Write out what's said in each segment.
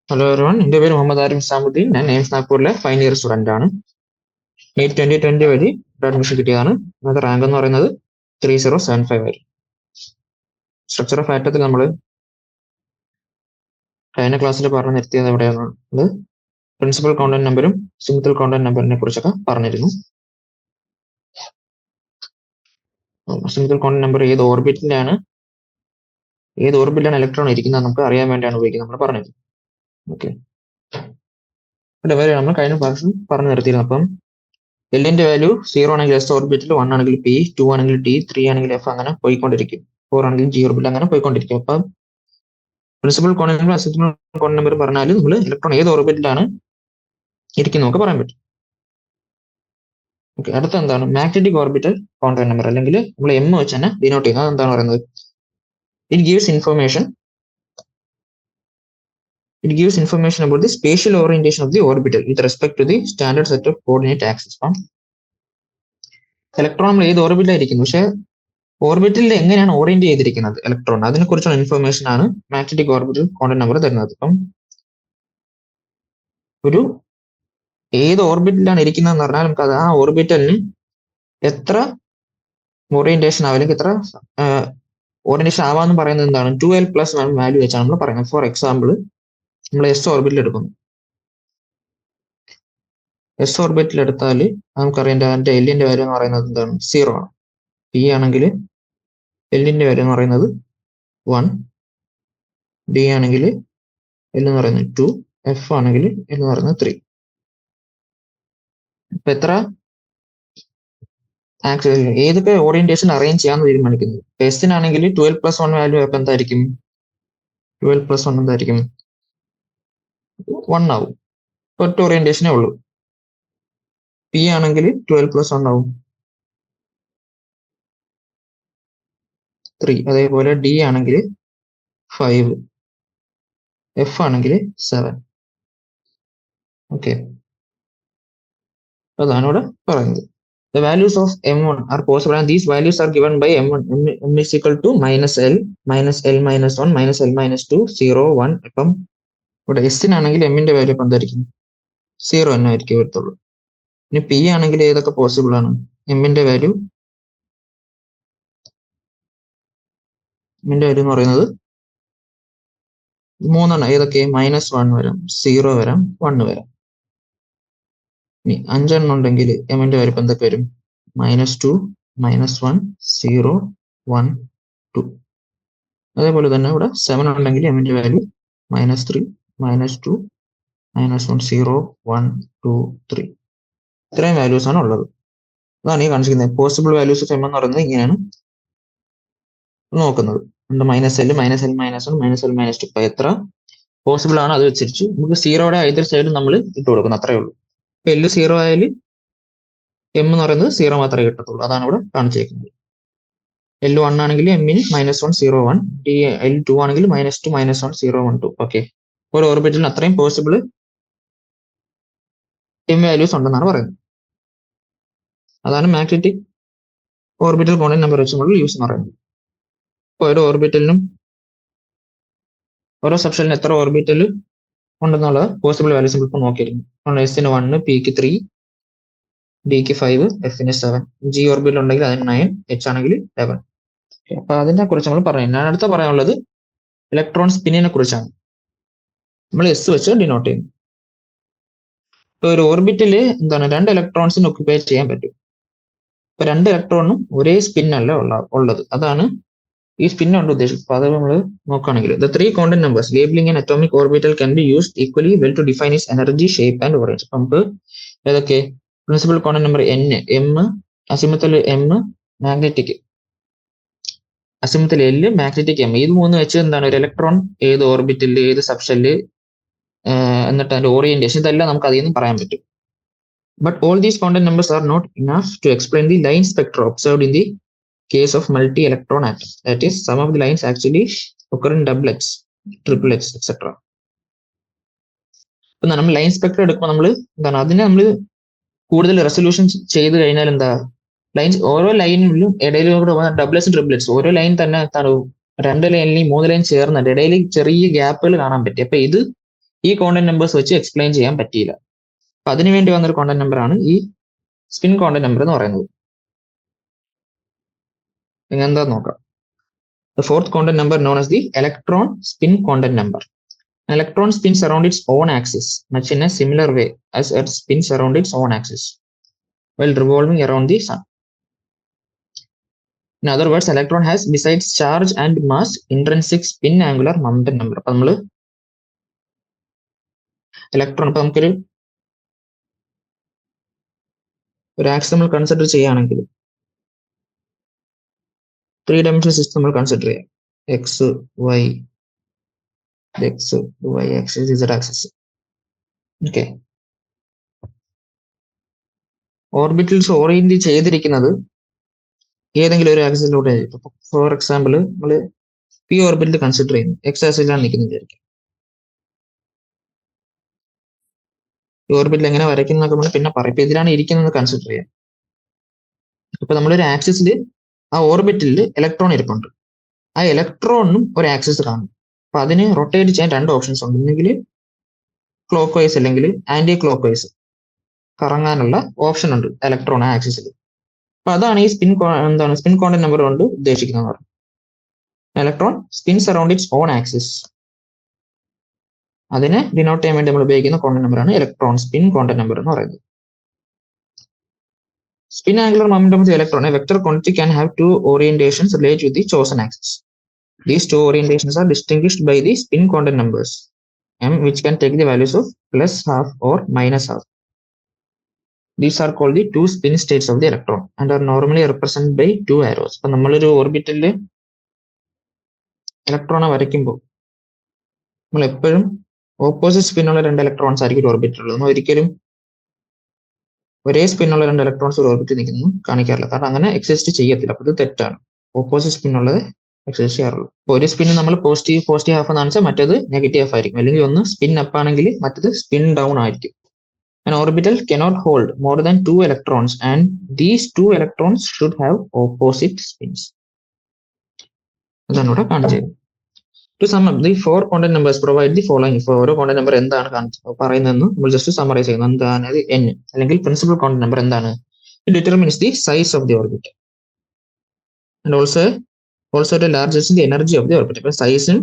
Hello everyone, എൻ്റെ പേര് മുഹമ്മദ് ആരിഫ് ഇസാമുദ്ദീൻ. ഞാൻ എയിംസ് നാഗ്പൂരിലെ ഫൈനൽ ഇയർ സ്റ്റുഡൻ്റ് ആണ്. നീറ്റ് 2020 വഴി അഡ്മിഷൻ കിട്ടിയതാണ്. അത് റാങ്ക് എന്ന് പറയുന്നത് 3075 വരെ. സ്ട്രക്ചർ ഓഫ് ആറ്റത്തിൽ നമ്മൾ കഴിഞ്ഞ ക്ലാസ്സിൽ പറഞ്ഞു നിർത്തിയത് എവിടെയാണ്? അത് പ്രിൻസിപ്പൽ കോണ്ടന്റ് നമ്പറും സിംഗിൾ കോണ്ടന്റ് നമ്പറിനെ കുറിച്ചൊക്കെ പറഞ്ഞിരുന്നു. സിംഗിൾ കോണ്ടന്റ് നമ്പർ ഏത് ഓർബിറ്റിലാണ് ഇലക്ട്രോൺ ഇരിക്കുന്നത് നമുക്ക് അറിയാൻ വേണ്ടിയാണ് ഉപയോഗിക്കുന്നത് നമ്മൾ പറഞ്ഞത്. ഓക്കെ, നമ്മൾ കഴിഞ്ഞ ക്ലാസ്സിൽ പറഞ്ഞു നിർത്തിയിരുന്നു. അപ്പം എല്ലിന്റെ വാല്യൂ 0 ആണെങ്കിൽ എസ് ഓർബിറ്റിൽ, 1 ആണെങ്കിൽ പി, 2 ആണെങ്കിൽ ടി, 3 ആണെങ്കിൽ എഫ്, അങ്ങനെ പോയിക്കൊണ്ടിരിക്കും. 4 ആണെങ്കിൽ ജി ഓർബിറ്റിൽ അങ്ങനെ പോയിക്കൊണ്ടിരിക്കും. അപ്പം principal quantum number azimuthal quantum number പറഞ്ഞാൽ നമ്മൾ ഇലക്ട്രോൺ ഏത് ഓർബിറ്റിലാണ് ഇരിക്കുന്നത് നമുക്ക് പറയാൻ പറ്റും. ഓക്കെ, അടുത്ത എന്താണ് മാഗ്നറ്റിക് ഓർബിറ്റൽ കോണ്ടന്റ് നമ്പർ, അല്ലെങ്കിൽ നമ്മൾ എം വെച്ച് തന്നെ ഡിനോട്ട് ചെയ്യുന്നത്. എന്താണ് പറയുന്നത്? It gives information about the spatial orientation of the orbital with respect to the standard set of coordinate axes. അപ്പം ഇലക്ട്രോൺ നമ്മൾ ഏത് ഓർബിറ്റിലായിരിക്കുന്നു, പക്ഷെ ഓർബിറ്റിൽ എങ്ങനെയാണ് ഓറിയന്റ് ചെയ്തിരിക്കുന്നത് ഇലക്ട്രോൺ, അതിനെ കുറിച്ചുള്ള ഇൻഫർമേഷൻ ആണ് മാഗ്നറ്റിക് ഓർബിറ്റൽ കോണ്ടന്റ് നമ്പർ തരുന്നത്. അപ്പം ഒരു ഏത് ഓർബിറ്റിലാണ് ഇരിക്കുന്നതെന്ന് പറഞ്ഞാൽ നമുക്ക് അത് ആ ഓർബിറ്റലിന് എത്ര ഓറിയന്റേഷൻ ആവും, അല്ലെങ്കിൽ എത്ര ഓറിയന്റേഷൻ ആവാന്ന് പറയുന്നത് എന്താണ്? 2l+1 വാല്യൂ വെച്ചാണ് നമ്മൾ പറയുന്നത്. ഫോർ എക്സാമ്പിൾ, നമ്മൾ എസ് ഓർബിറ്റിൽ എടുക്കുന്നു. എസ് ഓർബിറ്റിൽ എടുത്താൽ നമുക്കറിയാം അതിന്റെ എല്ലിന്റെ വാല്യൂ എന്ന് പറയുന്നത് എന്താണ്? 0 ആണ്. പി ആണെങ്കിൽ എല്ലിന്റെ വാല്യൂ എന്ന് പറയുന്നത് 1, ഡി ആണെങ്കിൽ എൽ എന്ന് പറയുന്നത് 2, എഫ് ആണെങ്കിൽ എൽ എന്ന് പറയുന്നത് 3. ഇപ്പൊ എത്ര ഏതൊക്കെ ഓറിയന്റേഷൻ അറേഞ്ച് ചെയ്യാന്ന് തീരുമാനിക്കുന്നത്. എസിനാണെങ്കിൽ 12+1 വാല്യൂ അപ്പൊ എന്തായിരിക്കും? 12+1 എന്തായിരിക്കും? 1 ആവും. ഒറ്റ ഓറിയന്റേഷനേ ഉള്ളൂ. പി ആണെങ്കിൽ 12+1 ആവും 3. അതേപോലെ ഡി ആണെങ്കിൽ 5, എഫ് ആണെങ്കിൽ 7. ഓക്കെ, അതാണ് ഇവിടെ പറയുന്നത്. The values of M1 are possible and these values are given by M1. M is equal to -L, -L - 1, -L - 2, 0, 1. ഇപ്പം ഇവിടെ എസിനാണെങ്കിൽ എമ്മിന്റെ വാല്യൂ ഇപ്പം എന്തായിരിക്കും? 0 തന്നെ ആയിരിക്കും വരത്തുള്ളൂ. ഇനി പി ആണെങ്കിൽ ഏതൊക്കെ പോസിബിൾ ആണ്? എമ്മിന്റെ വാല്യൂ എന്ന് പറയുന്നത് 3 ഏതൊക്കെ? -1 വരാം, 0 വരാം, 1 വരാം. ഇനി 5 ഉണ്ടെങ്കിൽ എമ്മിന്റെ വാല്യൂ ഇപ്പം എന്തൊക്കെ വരും? -2, -1, 0, 1, 2. അതേപോലെ തന്നെ ഇവിടെ 7 ഉണ്ടെങ്കിൽ എമ്മിന്റെ വാല്യൂ -3, -2, -1, 0, 1, 2, 3. ഇത്രയും വാല്യൂസ് ആണ് ഉള്ളത്. അതാണ് ഈ കാണിച്ചിരിക്കുന്നത്. പോസിബിൾ വാല്യൂസ് ഓഫ് എം എന്ന് പറയുന്നത് ഇങ്ങനെയാണ് നോക്കുന്നത്. -L, -L - 1, -L - 2. ഇപ്പൊ എത്ര പോസിബിൾ ആണ് അത് വെച്ചിരിച്ചു നമുക്ക് സീറോയുടെ ഐതർ സൈഡ് നമ്മൾ ഇട്ട് കൊടുക്കുന്നു, അത്രേ ഉള്ളൂ. ഇപ്പൊ L 0 ആയാലും എം എന്ന് പറയുന്നത് 0 മാത്രമേ കിട്ടത്തുള്ളൂ. അതാണ് ഇവിടെ കാണിച്ചേക്കുന്നത്. L1 ആണെങ്കിൽ എമ്മിന് -1, 0, 1. L2 ആണെങ്കിൽ -2, -1, 0, 1, 2. ഓക്കെ, ഒരു ഓർബിറ്റലിന് അത്രയും പോസിബിൾ എം വാല്യൂസ് ഉണ്ടെന്നാണ് പറയുന്നത്. അതാണ് മാഗ്നറ്റിക് ഓർബിറ്റൽ കോണ്ടന്റ് നമ്പർ വെച്ച് നമ്മൾ യൂസ് എന്ന് പറയുന്നത്. ഇപ്പോൾ ഓരോ ഓർബിറ്റലിനും ഓരോ സബ്ഷെല്ലിന് എത്ര ഓർബിറ്റൽ ഉണ്ടെന്നുള്ളത് പോസിബിൾ വാല്യൂസ് ഇപ്പോൾ നോക്കിയിരുന്നു. എസിന് 1, പിക്ക് 3, ഡിക്ക് 5, എഫിന് 7. ജി ഓർബിറ്റൽ ഉണ്ടെങ്കിൽ അതിന് 9, എച്ച് ആണെങ്കിൽ 11. അപ്പൊ അതിനെ കുറിച്ച് നമ്മൾ പറഞ്ഞു. ഞാൻ അടുത്ത പറയാനുള്ളത് ഇലക്ട്രോൺ സ്പിന്നിനെ കുറിച്ചാണ്. നമ്മൾ എസ് വെച്ച് ഡിനോട്ട് ചെയ്യുന്നു. ഇപ്പൊ ഒരു ഓർബിറ്റില് എന്താണ് 2 ഇലക്ട്രോൺസിന് ഒക്യുപ്പൈ ചെയ്യാൻ പറ്റും. ഇപ്പൊ 2 ഇലക്ട്രോണും ഒരേ സ്പിൻ അല്ല ഉള്ളത്. അതാണ് ഈ സ്പിൻ കൊണ്ട് ഉദ്ദേശിക്കുന്നത്. അപ്പൊ അത് നമ്മൾ നോക്കുകയാണെങ്കിൽ the 3 quantum numbers labeling an atomic orbital can be used equally well to define its energy, shape and origin. അപ്പൊ നമുക്ക് ഏതൊക്കെ? Principal quantum number N, M, azimuthal M, magnetic azimuthal L, magnetic M. ഇത് മൂന്ന് വെച്ച് എന്താണ് ഒരു electron ഏത് ഓർബിറ്റില്, ഏത് സബ്ഷെല്ല്, എന്നിട്ട് അതിന്റെ ഓറിയന്റേഷൻ, ഇതെല്ലാം നമുക്ക് അതിൽ നിന്ന് പറയാൻ പറ്റും. But all these quantum numbers are not enough to explain the line spectra observed in the case of multi-electron atom. That is, some of the lines actually occur in doublets, triplets, etc. ഇപ്പൊ നമ്മൾ line spectrum എടുക്കുമ്പോൾ നമ്മൾ എന്താണ് അതിനെ നമ്മൾ കൂടുതൽ resolution ചെയ്ത് കഴിഞ്ഞാൽ എന്താ ലൈൻസ് ഓരോ ലൈനിലും ഇടയിലൂടെ ഡബ്ലറ്റ്സ് ട്രിപ്ലെറ്റ്സ് ഓരോ ലൈൻ തന്നെ എന്താണ് 2 ലൈനിലും 3 ലൈൻ ചേർന്നിട്ട് ഇടയിൽ ചെറിയ ഗ്യാപ്പുകൾ കാണാൻ പറ്റും. അപ്പൊ ഇത് ഈ കോണ്ടന്റ് നമ്പേഴ്സ് വെച്ച് എക്സ്പ്ലെയിൻ ചെയ്യാൻ പറ്റിയില്ല. അപ്പൊ അതിനുവേണ്ടി വന്നൊരു കോണ്ടന്റ് നമ്പർ ആണ് ഈ സ്പിൻ കോണ്ടന്റ് നമ്പർ എന്ന് പറയുന്നത്. എന്താ നോക്കാം. The fourth content number known as the electron spin content number. An electron spins around its own axis much in a similar way as Earth spins around its own axis while revolving around the sun. In other words, electron has besides charge and mass intrinsic spin angular momentum number. അപ്പൊ നമ്മള് electron ഇപ്പൊ നമുക്കൊരു axis നമ്മൾ consider ചെയ്യുകയാണെങ്കിൽ 3-dimensional system നമ്മൾ consider ചെയ്യാം. X Y axis Z axis. Okay, orbitals orient ചെയ്തിരിക്കുന്നത് ഏതെങ്കിലും ഒരു ആക്സിസിലൂടെ. ഫോർ എക്സാമ്പിൾ നമ്മൾ പി ഓർബിറ്റൽ കൺസിഡർ ചെയ്യുന്നു, എക്സ് ആക്സിസിലാണ് നിൽക്കുന്നത് വിചാരിക്കും. ഈ ഓർബിറ്റൽ എങ്ങനെ വരയ്ക്കുന്നതൊക്കെ നമ്മൾ പിന്നെ പറയും. ഇപ്പൊ ഇതിലാണ് ഇരിക്കുന്നത് കൺസിഡർ ചെയ്യാം. ഇപ്പൊ നമ്മളൊരു ആക്സിസിൽ ആ ഓർബിറ്റലിൽ ഇലക്ട്രോൺ ഇരിപ്പുണ്ട്. ആ ഇലക്ട്രോണിനും ഒരു ആക്സിസ് കാണും. അപ്പൊ അതിന് റൊട്ടേറ്റ് ചെയ്യാൻ 2 ഓപ്ഷൻസ് ഉണ്ട്. ഒന്നെങ്കിൽ ക്ലോക്ക് വൈസ് അല്ലെങ്കിൽ ആന്റി ക്ലോക്ക് വൈസ് കറങ്ങാനുള്ള ഓപ്ഷൻ ഉണ്ട് ഇലക്ട്രോൺ ആക്സിസിൽ. അപ്പൊ അതാണ് ഈ സ്പിൻ കോണ്ടന്റ് നമ്പർ കൊണ്ട് ഉദ്ദേശിക്കുന്നത്. Electron sphinx around it's on axis. അതിനെ ഡിനോട്ട് ചെയ്യാൻ വേണ്ടി നമ്മൾ ഉപയോഗിക്കുന്ന കോണ്ടന്റ് നമ്പറാണ് ഇലക്ട്രോൺ സ്പിൻ കോണ്ടന്റ് നമ്പർ എന്ന് പറയുന്നത്. Spin angular momentum of the electron, a vector quantity, can have 2 orientations related to the chosen axis. These 2 orientations are distinguished by the spin content numbers m, which can take the values of plus half or minus half. These are called the 2 spin states of the electron and are normally represented by 2 arrows. അപ്പൊ നമ്മളൊരു ഓർബിറ്റലില് ഇലക്ട്രോണെ വരയ്ക്കുമ്പോൾ നമ്മൾ എപ്പോഴും opposite സ്പിന്നുള്ള 2 electrons ആയിരിക്കും ഓർബിറ്റിലുള്ളത്. നമ്മൾ ഒരിക്കലും ഒരേ സ്പിന്നുള്ള 2 electrons ഒരു ഓർബിറ്റിൽ നിൽക്കുന്നു കാണിക്കാറില്ല, കാരണം അങ്ങനെ എക്സിസ്റ്റ് ചെയ്യത്തില്ല. അപ്പൊ ഇത് തെറ്റാണ്. ഓപ്പോസിറ്റ് സ്പിന്നുള്ളത് എക്സിസ്റ്റ് ചെയ്യാറുള്ളൂ. ഒരു സ്പിൻ നമ്മൾ പോസിറ്റീവ് ഹാഫ് എന്ന് കാണിച്ചാൽ മറ്റേത് നെഗറ്റീവ് ഹാഫ് ആയിരിക്കും. അല്ലെങ്കിൽ ഒന്ന് സ്പിൻ അപ്പ് ആണെങ്കിൽ മറ്റേത് സ്പിൻ ഡൗൺ ആയിരിക്കും. An orbital cannot hold more than 2 electrons and these 2 electrons should have opposite spins. അതാണ് ഇവിടെ കാണിച്ചത്. To sum up, the 4 content numbers provide the following. ഇപ്പോൾ ഓരോ കോണ്ടന്റ് നമ്പർ എന്താണ് പറയുന്നതെന്ന് നമ്മൾ ജസ്റ്റ് സമ്മറൈസ് ചെയ്യുന്നു. എന്താണ് n അല്ലെങ്കിൽ പ്രിൻസിപ്പൽ കോണ്ടന്റ് നമ്പർ എന്താണ്? It determines the size of the orbit and also the largest the energy of the orbit. ഇപ്പൊ സൈസും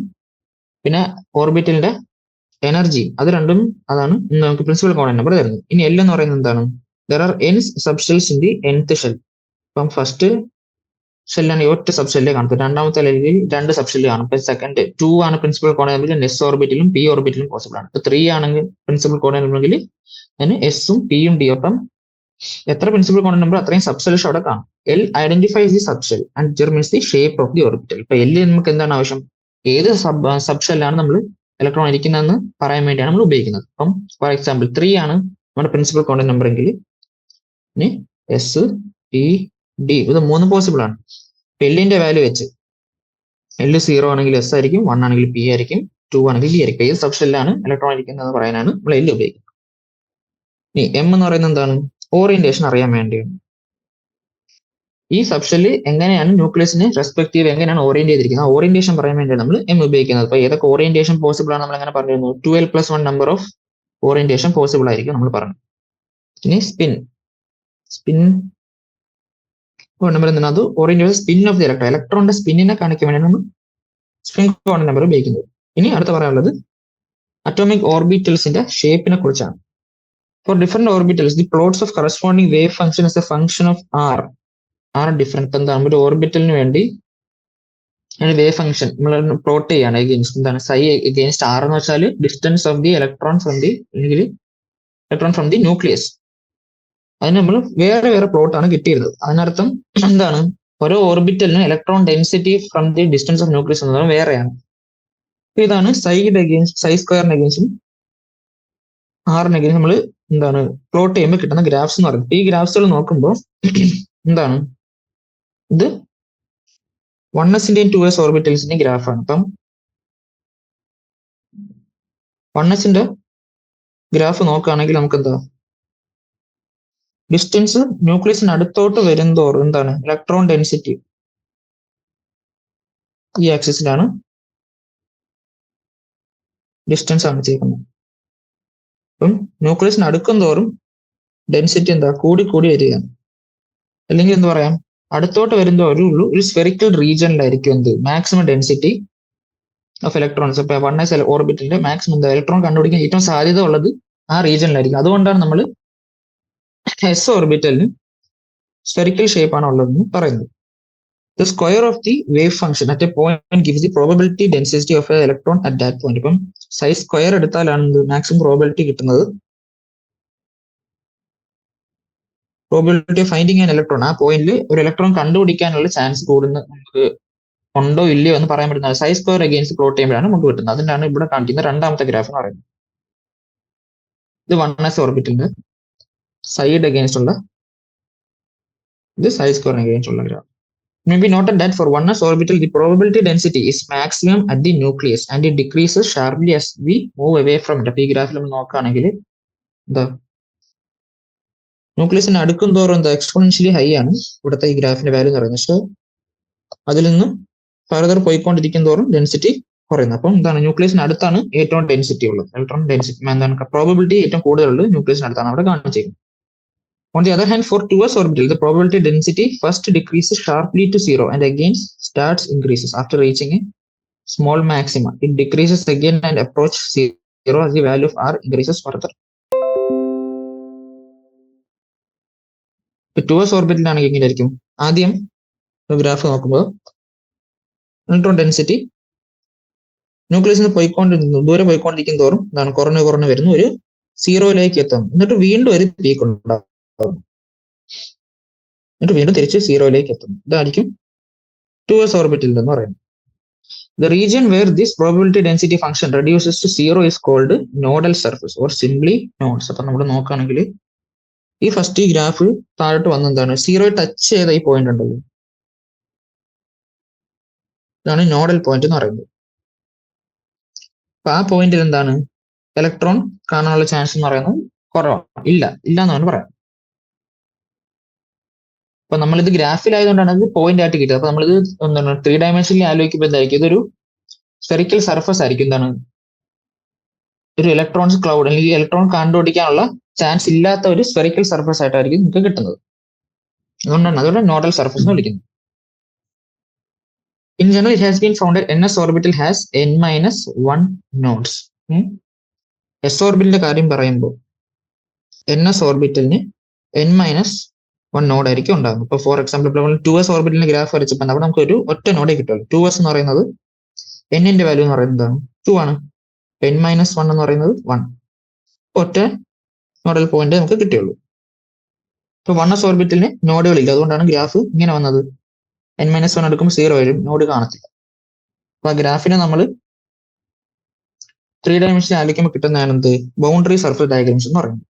പിന്നെ ഓർബിറ്റലിന്റെ എനർജി, അത് രണ്ടും അതാണ് നമുക്ക് പ്രിൻസിപ്പൽ കോണ്ടന്റ് നമ്പർ തരുന്നത്. ഇനി L എന്ന് പറയുന്നത് എന്താണ്? There are n subshells in the nth shell. ഇപ്പം ഫസ്റ്റ് ഷെല്ലാണ് ഒറ്റ സബ് ഷെല്ല് കാണുന്നത്. രണ്ടാമത്തെ ലെവലിൽ 2 സബ് ഷെല്ല് കാണും. ഇപ്പൊ സെക്കൻഡ് 2 ആണ് പ്രിൻസിപ്പൽ കോണ്ടന്റ് നമ്പർ, എസ് ഓർബിറ്റിലും പി ഓർബിറ്റിലും പോസിബിൾ ആണ്. ഇപ്പൊ 3 ആണെങ്കിൽ പ്രിൻസിപ്പൽ കോണ്ടന്റ് നമ്പർ അതിന് എസും പിയും ഡി. അപ്പം എത്ര പ്രിൻസിപ്പൽ കോണ്ടന്റ് നമ്പർ അത്രയും സബ് ഷെൽസ് അവിടെ കാണും. L identifies the sub shell and determines the shape of the orbital. ഇപ്പൊ എൽ നമുക്ക് എന്താണ് ആവശ്യം? ഏത് സബ് ഷെല്ലാണ് നമ്മൾ ഇലക്ട്രോൺ ഇരിക്കുന്നതെന്ന് പറയാൻ വേണ്ടിയാണ് നമ്മൾ ഉപയോഗിക്കുന്നത്. അപ്പം ഫോർ എക്സാമ്പിൾ 3 ആണ് നമ്മുടെ പ്രിൻസിപ്പൽ കോണ്ടന്റ് നമ്പർ എങ്കിൽ എസ് പി ഡി ഇത് 3 പോസിബിൾ ആണ്. എല്ലിന്റെ വാല്യൂ വെച്ച് എൽ 0 ആണെങ്കിൽ എസ് ആയിരിക്കും, 1 ആണെങ്കിൽ പി ആയിരിക്കും, 2 ആണെങ്കിൽ ഡി ആയിരിക്കും. ഏത് സബ് ഷെല്ലാണ് ഇലക്ട്രോൺ ഇരിക്കുന്നതെന്ന് പറയാനാണ് നമ്മൾ എൽ ഉപയോഗിക്കുന്നത്. ഇനി എം എന്ന് പറയുന്നത് എന്താണ്? ഓറിയന്റേഷൻ അറിയാൻ വേണ്ടിയാണ്. ഈ സബ് ഷെല്ല് എങ്ങനെയാണ് ന്യൂക്ലിയസിന് റെസ്പെക്റ്റീവ് എങ്ങനെയാണ് ഓറിയന്റ് ചെയ്തിരിക്കുന്നത്, ആ ഓറിയന്റേഷൻ പറയാൻ വേണ്ടിയാണ് നമ്മൾ എം ഉപയോഗിക്കുന്നത്. അപ്പൊ ഏതൊക്കെ ഓറിയന്റേഷൻ പോസിബിൾ ആണ് നമ്മൾ എങ്ങനെ പറഞ്ഞിരുന്നു? 12+1 നമ്പർ ഓഫ് ഓറിയന്റേഷൻ പോസിബിൾ ആയിരിക്കും നമ്മൾ പറഞ്ഞു. ഇനി സ്പിൻ നമ്പർ എന്താണ്? അത് orientation spin of the electron, ഇലക്ട്രോണിന്റെ സ്പിന്നിനെ കാണിക്കാൻ വേണ്ടിയാണ് നമ്മൾ സ്പിൻ കോണ്ടന്റ് നമ്പർ ഉപയോഗിക്കുന്നത്. ഇനി അടുത്ത് പറയാനുള്ളത് അറ്റോമിക് ഓർബിറ്റൽസിന്റെ ഷേപ്പിനെ കുറിച്ചാണ്. Four different orbitals the plots of corresponding wave function is a function of r different. എന്താണ് ഒരു ഓർബിറ്റലിന് വേണ്ടി വേവ് ഫംഗ്ഷൻ നമ്മൾ പ്ലോട്ട് ചെയ്യാണ് എഗെയിൻസ്റ്റ് എന്താണ് സൈ എഗെയിൻസ്റ്റ് ആർ എന്ന് വെച്ചാൽ distance of the electron from the അല്ലെങ്കിൽ ഇലക്ട്രോൺ ഫ്രം ദി ന്യൂക്ലിയസ്. അതിന് നമ്മൾ വേറെ പ്ലോട്ടാണ് കിട്ടിയിരുന്നത്. അതിനർത്ഥം എന്താണ്? ഓരോ ഓർബിറ്റലിന് electron density from the distance of nucleus എന്നത് വേറെയാണ്. ഇതാണ് സൈ സ്ക്വയറിന് എഗെയിൻസ്റ്റും ആറിന് എഗെയിൻസ്റ്റ് നമ്മൾ എന്താണ് പ്ലോട്ട് ചെയ്യുമ്പോൾ കിട്ടുന്ന ഗ്രാഫ്സ് എന്ന് പറയുന്നത്. ഈ ഗ്രാഫ്സുകൾ നോക്കുമ്പോൾ എന്താണ് ഇത് 1sന്റെയും 2s ഓർബിറ്റൽസിന്റെയും ഗ്രാഫാണ്. അപ്പം 1sന്റെ ഗ്രാഫ് നോക്കുകയാണെങ്കിൽ നമുക്ക് എന്താ ഡിസ്റ്റൻസ് ന്യൂക്ലിയസിന് അടുത്തോട്ട് വരുന്തോറും എന്താണ് ഇലക്ട്രോൺ ഡെൻസിറ്റി ഈ ആക്സിസിലാണ് ഡിസ്റ്റൻസ് ആണ് ചെയ്യുന്നത്. അപ്പം ന്യൂക്ലിയസിന് അടുക്കും തോറും ഡെൻസിറ്റി എന്താ കൂടി കൂടി വരികയാണ്. അല്ലെങ്കിൽ എന്ത് പറയാം, അടുത്തോട്ട് വരുന്ന ഒരു സ്ഫെറിക്കൽ റീജിയനിലായിരിക്കും എന്ത് മാക്സിമം ഡെൻസിറ്റി ഓഫ് ഇലക്ട്രോൺസ്. ഇപ്പൊ 1s ഓർബിറ്റിന്റെ മാക്സിമം എന്താ ഇലക്ട്രോൺ കണ്ടുപിടിക്കാൻ ഏറ്റവും സാധ്യത ഉള്ളത് ആ റീജിയനിലായിരിക്കും. അതുകൊണ്ടാണ് നമ്മൾ എസ് ഓർബിറ്റലിന് സ്ഫെറിക്കൽ ഷേപ്പ് ആണ് ഉള്ളതെന്ന് പറയുന്നത്. The square of the wave function at a point gives the probability density of an electron at that point. ഇപ്പം സൈസ് സ്ക്വയർ എടുത്താലാണ് മാക്സിമം പ്രോബിലിറ്റി കിട്ടുന്നത്. Probability of finding an electron, ആ പോയിന്റിൽ ഒരു electron കണ്ടുപിടിക്കാനുള്ള chance കൂടുന്ന നമുക്ക് ഉണ്ടോ ഇല്ലയോ എന്ന് പറയാൻ പറ്റുന്നത് സൈസ് സ്ക്വയർ അഗെയിൻസ്റ്റ് പ്ലോട്ട് ചെയ്യുമ്പോഴാണ് നമുക്ക് കിട്ടുന്നത്. അതിനാണ് ഇവിടെ കാണിക്കുന്ന രണ്ടാമത്തെ ഗ്രാഫ് എന്ന് പറയുന്നത്. ഇത് 1s ഓർബിറ്റിന്റെ സൈഡ് അഗെയിൻസ്റ്റ് ഉള്ള, ഇത് സൈസ് സ്ക്വയർ അഗെയിൻസ്റ്റ് ഉള്ള graph. May be noted that for 1s orbital, the probability density is maximum at the nucleus and it decreases sharply as we move away from it. ഈ ഗ്രാഫിൽ നമ്മൾ നോക്കുകയാണെങ്കിൽ എന്താ ന്യൂക്ലിയസിന് അടുക്കും തോറും എന്താ എക്സ്പോണൻഷ്യലി ഹൈ ആണ് ഇവിടുത്തെ ഈ ഗ്രാഫിന്റെ വാല്യൂ എന്ന് പറയുന്നത്. സോ അതിൽ നിന്ന് ഫർദർ പോയിക്കൊണ്ടിരിക്കും തോറും ഡെൻസിറ്റി കുറയുന്നത്. അപ്പം എന്താണ് ന്യൂക്ലിയസിന് അടുത്താണ് ഏറ്റവും ഡെൻസിറ്റി ഉള്ളത്. ഇലക്ട്രോൺ ഡെൻസിറ്റി എന്താണ് പ്രോബിലിറ്റി ഏറ്റവും കൂടുതലുള്ളത് ന്യൂക്ലിയസിന് അടുത്താണ് അവിടെ കാണിച്ചിരിക്കുന്നത്. On the other hand, for 2s orbital, the probability density first decreases sharply to 0 and again starts increases after reaching a small maxima. It decreases again and approaches 0 as the value of R increases further. ഇപ്പൊ 2s ഓർബിറ്റലിലാണെങ്കിൽ എങ്ങനെയായിരിക്കും? ആദ്യം graph നോക്കുമ്പോൾ electron density ന്യൂക്ലിയസിന് ദൂരെ പോയിക്കൊണ്ടിരിക്കും തോറും എന്താണ് കുറഞ്ഞു വരുന്നു, ഒരു 0യിലേക്ക് എത്തും. എന്നിട്ട് വീണ്ടും ഒരു പീക്ക് ഉണ്ടാവും, എന്നിട്ട് വീണ്ടും തിരിച്ച് 0യിലേക്ക് എത്തുന്നു. ഇതായിരിക്കും 2s ഓർബിറ്റൽ എന്ന് പറയുന്നത്. The region where this probability density function reduces to 0 is called nodal surface or simply nodes. അപ്പൊ നമ്മൾ നോക്കുകയാണെങ്കിൽ ഈ ഫസ്റ്റ് ഗ്രാഫ് താഴോട്ട് വന്ന എന്താണ് 0 ടച്ച് ചെയ്ത ഈ പോയിന്റ് ഉണ്ടല്ലോ, ഇതാണ് നോഡൽ പോയിന്റ് എന്ന് പറയുന്നത്. അപ്പൊ ആ പോയിന്റിൽ എന്താണ് ഇലക്ട്രോൺ കാണാനുള്ള ചാൻസ് എന്ന് പറയുന്നത് കുറവാണ്, ഇല്ല എന്നാണ് പറയാം. അപ്പൊ നമ്മളിത് ഗ്രാഫിലായതുകൊണ്ടാണ് ഇത് പോയിന്റ് ആയിട്ട് കിട്ടുക. അപ്പൊ നമ്മളിത് എന്താണ് 3 ഡയമെൻഷനിൽ ആലോചിക്കുമ്പോൾ എന്തായിരിക്കും, ഇതൊരു സ്ഫെറിക്കൽ സർഫസ് ആയിരിക്കും. എന്താണ് ഒരു ഇലക്ട്രോൺസ് ക്ലൗഡ് അല്ലെങ്കിൽ ഇലക്ട്രോൺ കണ്ടുപിടിക്കാനുള്ള ചാൻസ് ഇല്ലാത്ത ഒരു സ്ഫെറിക്കൽ സർഫസ് ആയിട്ടായിരിക്കും നിങ്ങൾക്ക് കിട്ടുന്നത്. അതുകൊണ്ട് നോഡൽ സർഫസ് എന്ന് വിളിക്കുന്നത്. In general, it has been found that ns orbital has n-1 nodes. s ഓർബിറ്റലിന്റെ കാര്യം പറയുമ്പോൾ ns ഓർബിറ്റലിന് n-1 നോഡ് ആയിരിക്കും ഉണ്ടാകുന്നത്. ഇപ്പൊ ഫോർ എക്സാമ്പിൾ ഇപ്പോൾ നമ്മൾ 2s ഓർബിറ്റലിന്റെ ഗ്രാഫ് വരച്ചപ്പോൾ അവിടെ നമുക്ക് ഒരു ഒറ്റ നോഡേ കിട്ടുള്ളൂ. 2s എന്ന് പറയുന്നത് n-ന്റെ വാല്യൂ എന്ന് പറയുന്നത് എന്താണ് 2 ആണ്. n-1 എന്ന് പറയുന്നത് 1, ഒറ്റ നോഡൽ പോയിന്റ് നമുക്ക് കിട്ടിയുള്ളൂ. ഇപ്പൊ 1s ഓർബിറ്റലിന് നോഡുകളില്ല, അതുകൊണ്ടാണ് ഗ്രാഫ് ഇങ്ങനെ വന്നത്. n-1 എടുക്കുമ്പോൾ 0 വരും, നോഡ് കാണത്തില്ല. അപ്പൊ ആ ഗ്രാഫിനെ നമ്മൾ 3 ഡയമെൻഷനിൽ ആലോചിക്കുമ്പോൾ കിട്ടുന്നതാണ് എന്ത് ബൗണ്ടറി സർഫസ് ഡയഗ്രാംസ് എന്ന് പറയുന്നത്.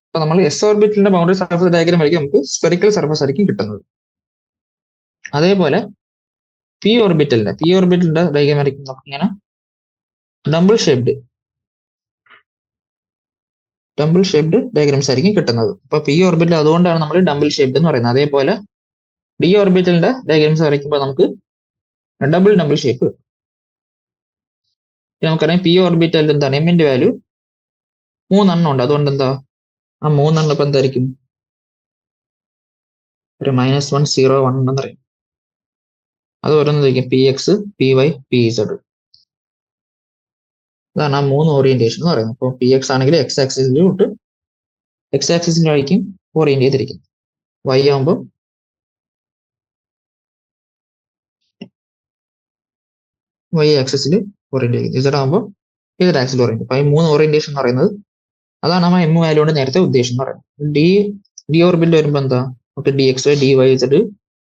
അപ്പൊ നമ്മൾ എസ് ഓർബിറ്റലിന്റെ ബൗണ്ടറി സർഫസ് ഡയഗ്രാം ആയിരിക്കും നമുക്ക് സ്ഫെറിക്കൽ സർഫസ് ആയിരിക്കും കിട്ടുന്നത്. അതേപോലെ പി ഓർബിറ്റലിന്റെ ഡയഗ്രാം ആയിരിക്കും നമുക്ക് ഇങ്ങനെ ഡബിൾ ഷേപ്ഡ് ഡയഗ്രാംസ് ആയിരിക്കും കിട്ടുന്നത്. അപ്പൊ പി ഓർബിറ്റൽ അതുകൊണ്ടാണ് നമ്മൾ ഡബിൾ ഷേപ്ഡ് എന്ന് പറയുന്നത്. അതേപോലെ ഡി ഓർബിറ്റലിന്റെ ഡയഗ്രാംസ് വരയ്ക്കുമ്പോൾ നമുക്ക് ഡബിൾ ഷേപ്പ്. നമുക്കറിയാം പി ഓർബിറ്റലിൽ എന്താണ് എമ്മിന്റെ വാല്യൂ 3 ഉണ്ട്. അതുകൊണ്ട് എന്താ ആ 3 ഇപ്പൊ എന്തായിരിക്കും ഒരു -1 0 1 ഉണ്ടെന്ന് പറയും. അത് ഓരോന്നായിരിക്കും px py pz. ഇതാണ് ആ 3 ഓറിയന്റേഷൻ എന്ന് പറയുന്നത്. അപ്പോൾ px ആണെങ്കിൽ x ആക്സിസിലോട്ട് x ആക്സിസിലായിരിക്കും ഓറിയന്റ് ചെയ്തിരിക്കുന്നത്. y ആകുമ്പോൾ y ആക്സിസിൽ ഓറിയന്റ് ചെയ്യും, z ആകുമ്പോൾ z ആക്സിൽ ഓറിയന്റ്. അപ്പൊ ഈ 3 ഓറിയന്റേഷൻ എന്ന് പറയുന്നത് അതാണ് നമ്മൾ എം വാല്യൂ കൊണ്ട് നേരത്തെ ഉദ്ദേശം എന്ന് പറയുന്നത്. ഡി ഓർബിറ്റിൽ വരുമ്പോൾ എന്താ നമുക്ക് dx dy z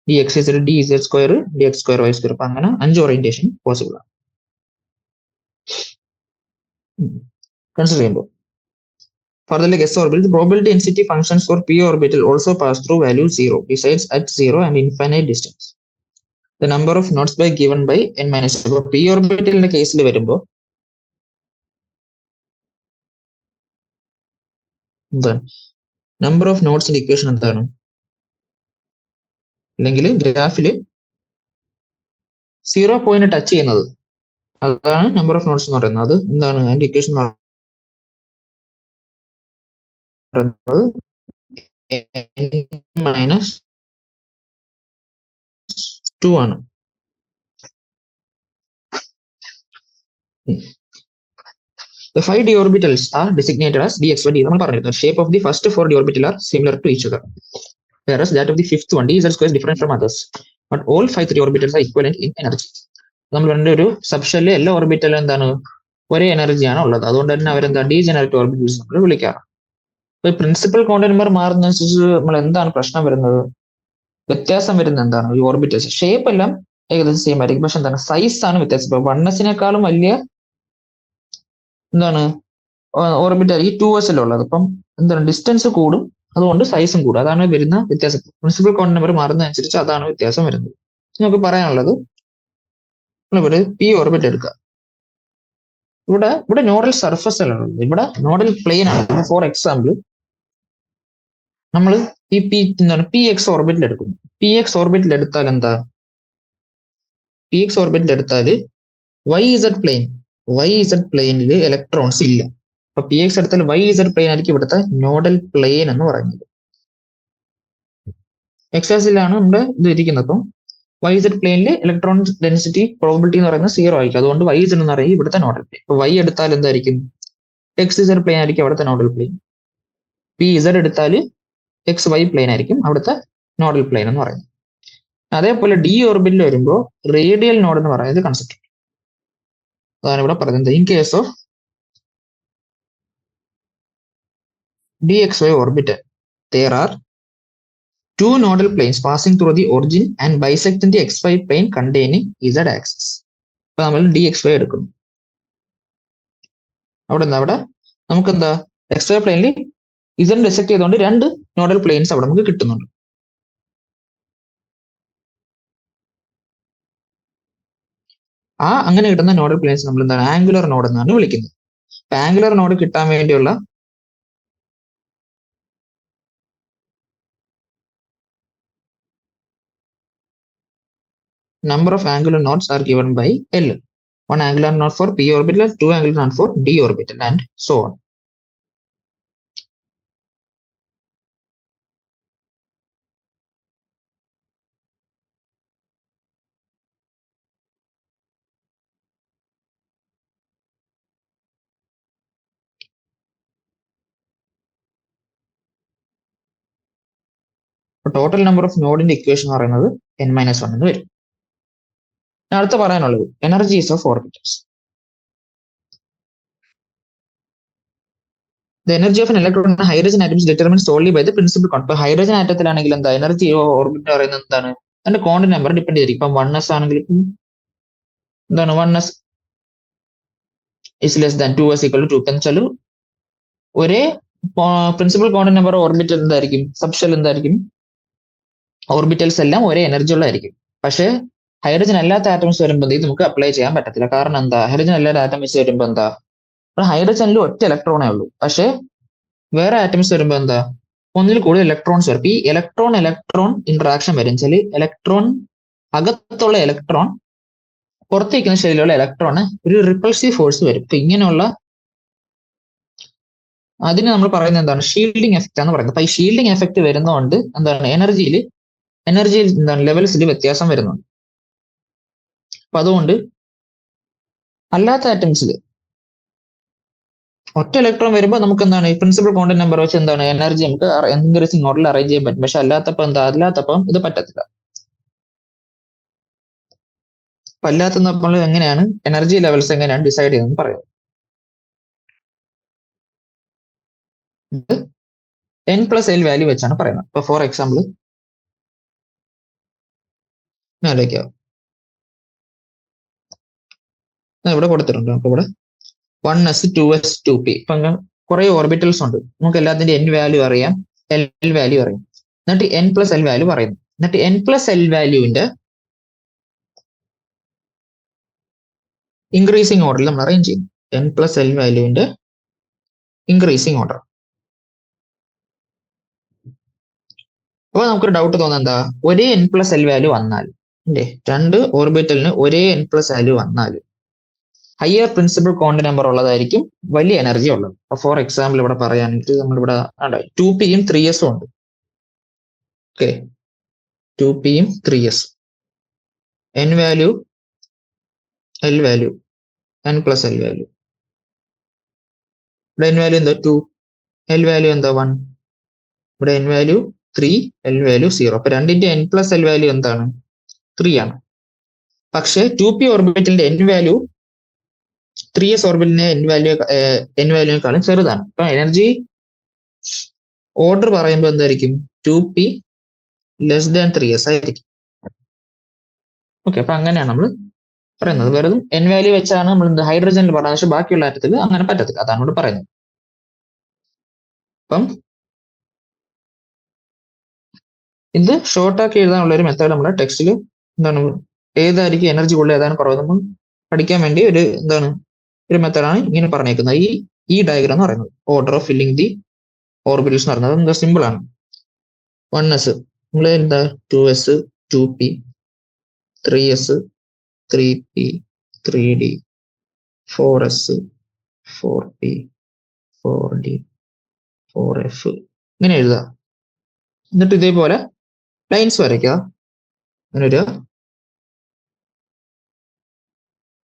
dx z dz square dx square y square. അപ്പൊ അങ്ങനെ 5 ഓറിയന്റേഷൻ പോസിബിൾ ആണ്. കൺസിഡർ ചെയ്യുമ്പോൾ further like s orbital, the probability density functions for p orbital also pass through value 0 besides at 0 and infinite distance. The number of nodes by given by n-1. അപ്പോൾ p ഓർബിറ്റലിന്റെ കേസിൽ വരുമ്പോൾ എന്താണ് number of നോഡ്സിന്റെ equation എന്താണ്, അല്ലെങ്കിൽ ഗ്രാഫിൽ 0 point touch ചെയ്യുന്നത് അതാണ് number of nodes എന്ന് പറയുന്നത്. അത് എന്താണ് അതിന്റെ ഇക്വേഷൻ -2 ആണ്. The 5 d orbitals are designated as dx by d. നമ്മൾ പറഞ്ഞിരുന്നു shape of the first 4 d orbital are similar to each other, whereas that of the fifth one dz square is different from others, but all 5 3 orbitals are equivalent in energy. നമ്മൾ പറഞ്ഞ ഒരു സബ്ഷെല്ലിൽ എല്ലാ ഓർബിറ്റലും എന്താണ് ഒരേ എനർജിയാണ് ഉള്ളത്, അതുകൊണ്ട് തന്നെ അവരെന്താ ഡീജനറേറ്റ് ഓർബിറ്റൽസ് നമ്മൾ വിളിക്കാറ്. അപ്പൊ പ്രിൻസിപ്പൽ ക്വാണ്ടം നമ്പർ മാറുന്നതനുസരിച്ച് നമ്മൾ എന്താണ് പ്രശ്നം വരുന്നത്, വ്യത്യാസം വരുന്നത് എന്താണ്, ഈ ഓർബിറ്റൽസ് ഷേപ്പ് എല്ലാം ഏകദേശം സെയിം ആയിരിക്കും, പക്ഷെ എന്താണ് സൈസ് ആണ് വ്യത്യാസം. ഇപ്പൊ 1s വലിയ എന്താണ് ഓർബിറ്റ് ആയിരിക്കും 2s ഉള്ളത്. അപ്പം എന്താണ് ഡിസ്റ്റൻസ് കൂടും, അതുകൊണ്ട് സൈസും കൂടും, അതാണ് വരുന്ന വ്യത്യാസം. പ്രിൻസിപ്പൽ ക്വാണ്ടം നമ്പർ മാറുന്നതനുസരിച്ച് അതാണ് വ്യത്യാസം വരുന്നത്. നമുക്ക് പറയാനുള്ളത് ഇവിടെ പി ഓർബിറ്റ് എടുക്കുക. ഇവിടെ നോഡൽ സർഫസ് അല്ല ഉള്ളത്, ഇവിടെ നോഡൽ പ്ലെയിൻ ആണ്. ഫോർ എക്സാമ്പിൾ നമ്മൾ ഈ എന്താണ് പി എക്സ് ഓർബിറ്റിൽ എടുക്കുന്നു. പി എക്സ് ഓർബിറ്റിൽ എടുത്താൽ എന്താ, പി എക്സ് ഓർബിറ്റിൽ എടുത്താൽ വൈ ഇസഡ് പ്ലെയിനിൽ ഇലക്ട്രോൺസ് ഇല്ല. അപ്പൊ പി എക്സ് എടുത്താൽ വൈ ഇസഡ് പ്ലെയിൻ ആയിരിക്കും ഇവിടുത്തെ നോഡൽ പ്ലെയിൻ എന്ന് പറയുന്നത്. എക്സാസിലാണ് നമ്മുടെ ഇത് ഇരിക്കുന്നത്. അപ്പം വൈ ഇസഡ് പ്ലെയിനിൽ ഇലക്ട്രോൺ ഡെൻസിറ്റി പ്രോബിലിറ്റി എന്ന് പറയുന്നത് 0 ആയിരിക്കും, അതുകൊണ്ട് വൈ ഇസഡ് എന്ന് പറയുന്നത് ഇവിടുത്തെ നോഡൽ പ്ലെയിൻ. ഇപ്പൊ വൈ എടുത്താൽ എന്തായിരിക്കും, എക്സ് ഇസഡ് പ്ലെയിൻ ആയിരിക്കും അവിടുത്തെ നോഡൽ പ്ലെയിൻ. പി ഇസഡ് എടുത്താൽ എക്സ് വൈ പ്ലെയിൻ ആയിരിക്കും അവിടുത്തെ നോഡൽ പ്ലെയിൻ എന്ന് പറയുന്നത്. അതേപോലെ ഡി ഓർബിറ്റിൽ വരുമ്പോൾ റേഡിയൽ നോഡ് എന്ന് പറയുന്നത് കൺസെപ്റ്റ്. അതാണ് ഇവിടെ പറയുന്നത്. In case of dxy orbital, there are two nodal planes passing through the origin and bisecting the xy plane containing z axis. അപ്പൊ നമ്മൾ dxy എടുക്കുന്നു. അവിടെ നമുക്ക് എന്താ xy പ്ലെയിനിൽ z ഡിസെക്ട് ചെയ്തുകൊണ്ട് 2 നോഡൽ പ്ലെയിൻസ് അവിടെ നമുക്ക് കിട്ടുന്നുണ്ട്. അങ്ങനെ കിട്ടുന്ന നോഡൽ പ്ലെയിൻസ് നമ്മൾ എന്താണ് ആംഗുലർ നോഡ് എന്നാണ് വിളിക്കുന്നത്. അപ്പൊ ആംഗുലർ നോഡ് കിട്ടാൻ വേണ്ടിയുള്ള number of angular nodes are given by L. One angular node for p orbital, 2 angular node for d orbital, and so on. Total number of നോഡിന്റെ equation എന്ന് പറയുന്നത് n-1 എന്ന് വരും. അടുത്ത പറയാനുള്ളത് energies of orbitals. The energy of an electron in a hydrogen atom is determined solely by the principal quantum. ഇപ്പൊ hydrogen ആറ്റത്തിലാണെങ്കിൽ എന്താ energy orbit പറയുന്നത് എന്താണ്, അതിന്റെ ക്വാണ്ടം നമ്പർ ഡിപ്പെൻഡ് ചെയ്തിരിക്കും. ഇപ്പം 1s ആണെങ്കിൽ എന്താണ് 1s is less than 2s equal to 2. എന്ന് വെച്ചാൽ ഒരേ പ്രിൻസിപ്പൽ ക്വാണ്ടം നമ്പർ ഓർബിറ്റൽ എന്തായിരിക്കും, സബ്ഷെൽ എന്തായിരിക്കും, ഓർബിറ്റൽസ് എല്ലാം ഒരേ എനർജി ഉള്ളതായിരിക്കും. പക്ഷേ ഹൈഡ്രജൻ അല്ലാത്ത ആറ്റംസ് വരുമ്പോൾ ഇത് നമുക്ക് അപ്ലൈ ചെയ്യാൻ പറ്റത്തില്ല. കാരണം എന്താ, ഹൈഡ്രജൻ അല്ലാത്ത ആറ്റംസ് വരുമ്പോൾ എന്താ, ഹൈഡ്രജനിൽ ഒറ്റ ഇലക്ട്രോണേ ഉള്ളൂ. പക്ഷേ വേറെ ആറ്റംസ് വരുമ്പോൾ എന്താ, ഒന്നിൽ കൂടുതൽ ഇലക്ട്രോൺസ് വരും. ഈ ഇലക്ട്രോൺ ഇന്ററാക്ഷൻ വരും. വെച്ചാൽ ഇലക്ട്രോൺ അകത്തുള്ള ഇലക്ട്രോൺ പുറത്തേക്കുന്ന ശൈലിയുള്ള ഇലക്ട്രോണ് ഒരു റിപ്പൾസീവ് ഫോഴ്സ് വരും. ഇപ്പൊ ഇങ്ങനെയുള്ള അതിന് നമ്മൾ പറയുന്നത് എന്താണ്, ഷീൽഡിങ് എഫക്റ്റ് എന്ന് പറയുന്നത്. അപ്പൊ ഈ ഷീൽഡിങ് എഫക്റ്റ് വരുന്നതുകൊണ്ട് എന്താണ് എനർജിയിൽ എന്താണ് ലെവൽസിൽ വ്യത്യാസം വരുന്നുണ്ട്. അപ്പൊ അതുകൊണ്ട് അല്ലാത്ത ആറ്റംസിൽ ഒറ്റ ഇലക്ട്രോൺ വരുമ്പോൾ നമുക്ക് എന്താണ് ഈ പ്രിൻസിപ്പൽ ക്വാണ്ടം നമ്പർ വെച്ച് എന്താണ് എനർജി നമുക്ക് ഇൻക്രീസിംഗ് ഓർഡറിൽ അറേഞ്ച് ചെയ്യാൻ പറ്റും. പക്ഷെ അല്ലാത്തപ്പം ഇത് പറ്റത്തില്ല. അപ്പൊ അല്ലാത്ത നമ്മൾ എങ്ങനെയാണ് എനർജി ലെവൽസ് എങ്ങനെയാണ് ഡിസൈഡ് ചെയ്യുന്നത് പറയാം. n+l വാല്യൂ വെച്ചാണ് പറയുന്നത്. ഇപ്പൊ ഫോർ എക്സാമ്പിൾ ആലോചിക്കാം, ഇവിടെ കൊടുത്തിട്ടുണ്ട്. അപ്പൊ ഇവിടെ 1s 2s 2p. ഇപ്പൊ കുറെ ഓർബിറ്റൽസ് ഉണ്ട്, നമുക്ക് എല്ലാത്തിന്റെ n വാല്യൂ അറിയാം, l വാല്യൂ അറിയാം. എന്നിട്ട് n+l വാല്യൂ പറയുന്നു. എന്നിട്ട് n+l വാല്യൂവിന്റെ ഇൻക്രീസിംഗ് ഓർഡറിൽ നമ്മൾ അറേഞ്ച് ചെയ്യും. n+l വാല്യൂവിന്റെ increasing order. അപ്പൊ നമുക്കൊരു ഡൗട്ട് തോന്നുന്നത് എന്താ, ഒരേ n+l വാല്യൂ വന്നാൽ അല്ലേ, രണ്ട് ഓർബിറ്റലിന് ഒരേ n+ വാല്യൂ വന്നാൽ ഹയർ പ്രിൻസിപ്പൽ ക്വാണ്ടം നമ്പർ ഉള്ളതായിരിക്കും വലിയ എനർജി ഉള്ളത്. ഫോർ എക്സാമ്പിൾ ഇവിടെ പറയുകയാണെങ്കിൽ നമ്മളിവിടെ 2p-യും 3s-ഉം ഉണ്ട്. ഓക്കെ, 2p-യും 3s. n value, l value, n plus l value. ഇവിടെ n വാല്യൂ എന്താ 2, l വാല്യൂ എന്താ 1, ഇവിടെ n വാല്യൂ 3, l വാല്യൂ 0. അപ്പൊ രണ്ടിന്റെ n പ്ലസ് l വാല്യൂ എന്താണ് 3 ആണ്. പക്ഷെ 2p ഓർബിറ്റലിന്റെ n value 3s ഓർബിറ്റലിന്റെ n വാല്യൂവിനേക്കാളും ചെറുതാണ്. അപ്പൊ എനർജി ഓർഡർ പറയുമ്പോൾ എന്തായിരിക്കും 2p ലെസ് ദാൻ 3s ആയിരിക്കും. ഓക്കെ, അപ്പൊ അങ്ങനെയാണ് നമ്മൾ പറയുന്നത്. വെറും n വാല്യൂ വെച്ചാണ് നമ്മൾ ഹൈഡ്രജനിൽ പറയുന്നത്, പക്ഷെ ബാക്കിയുള്ള ആറ്റത്തിൽ അങ്ങനെ പറ്റത്തില്ല. അതാണ് ഇവിടെ പറയുന്നത്. അപ്പം ഇത് ഷോർട്ടാക്കി എഴുതാനുള്ള ഒരു മെത്തേഡ് നമ്മുടെ ടെക്സ്റ്റിൽ എന്താണ്, ഏതായിരിക്കും എനർജി കൂടുതൽ ഏതാണ് കുറവ് നമ്മൾ പഠിക്കാൻ വേണ്ടി ഒരു മെത്തേഡാണ് ഇങ്ങനെ പറഞ്ഞേക്കുന്നത്. ഈ ഡയഗ്രാം എന്ന് പറയുന്നത് order of filling the orbitals എന്ന് പറയുന്നത് എന്താ സിമ്പിൾ ആണ്. 1s നമ്മൾ എന്താ 2s 2p, 3s 3p 3d, 4s 4p 4d 4f ഇങ്ങനെ എഴുതുക. എന്നിട്ട് ഇതേപോലെ ലൈൻസ് വരയ്ക്കുക. അങ്ങനെ ഒരു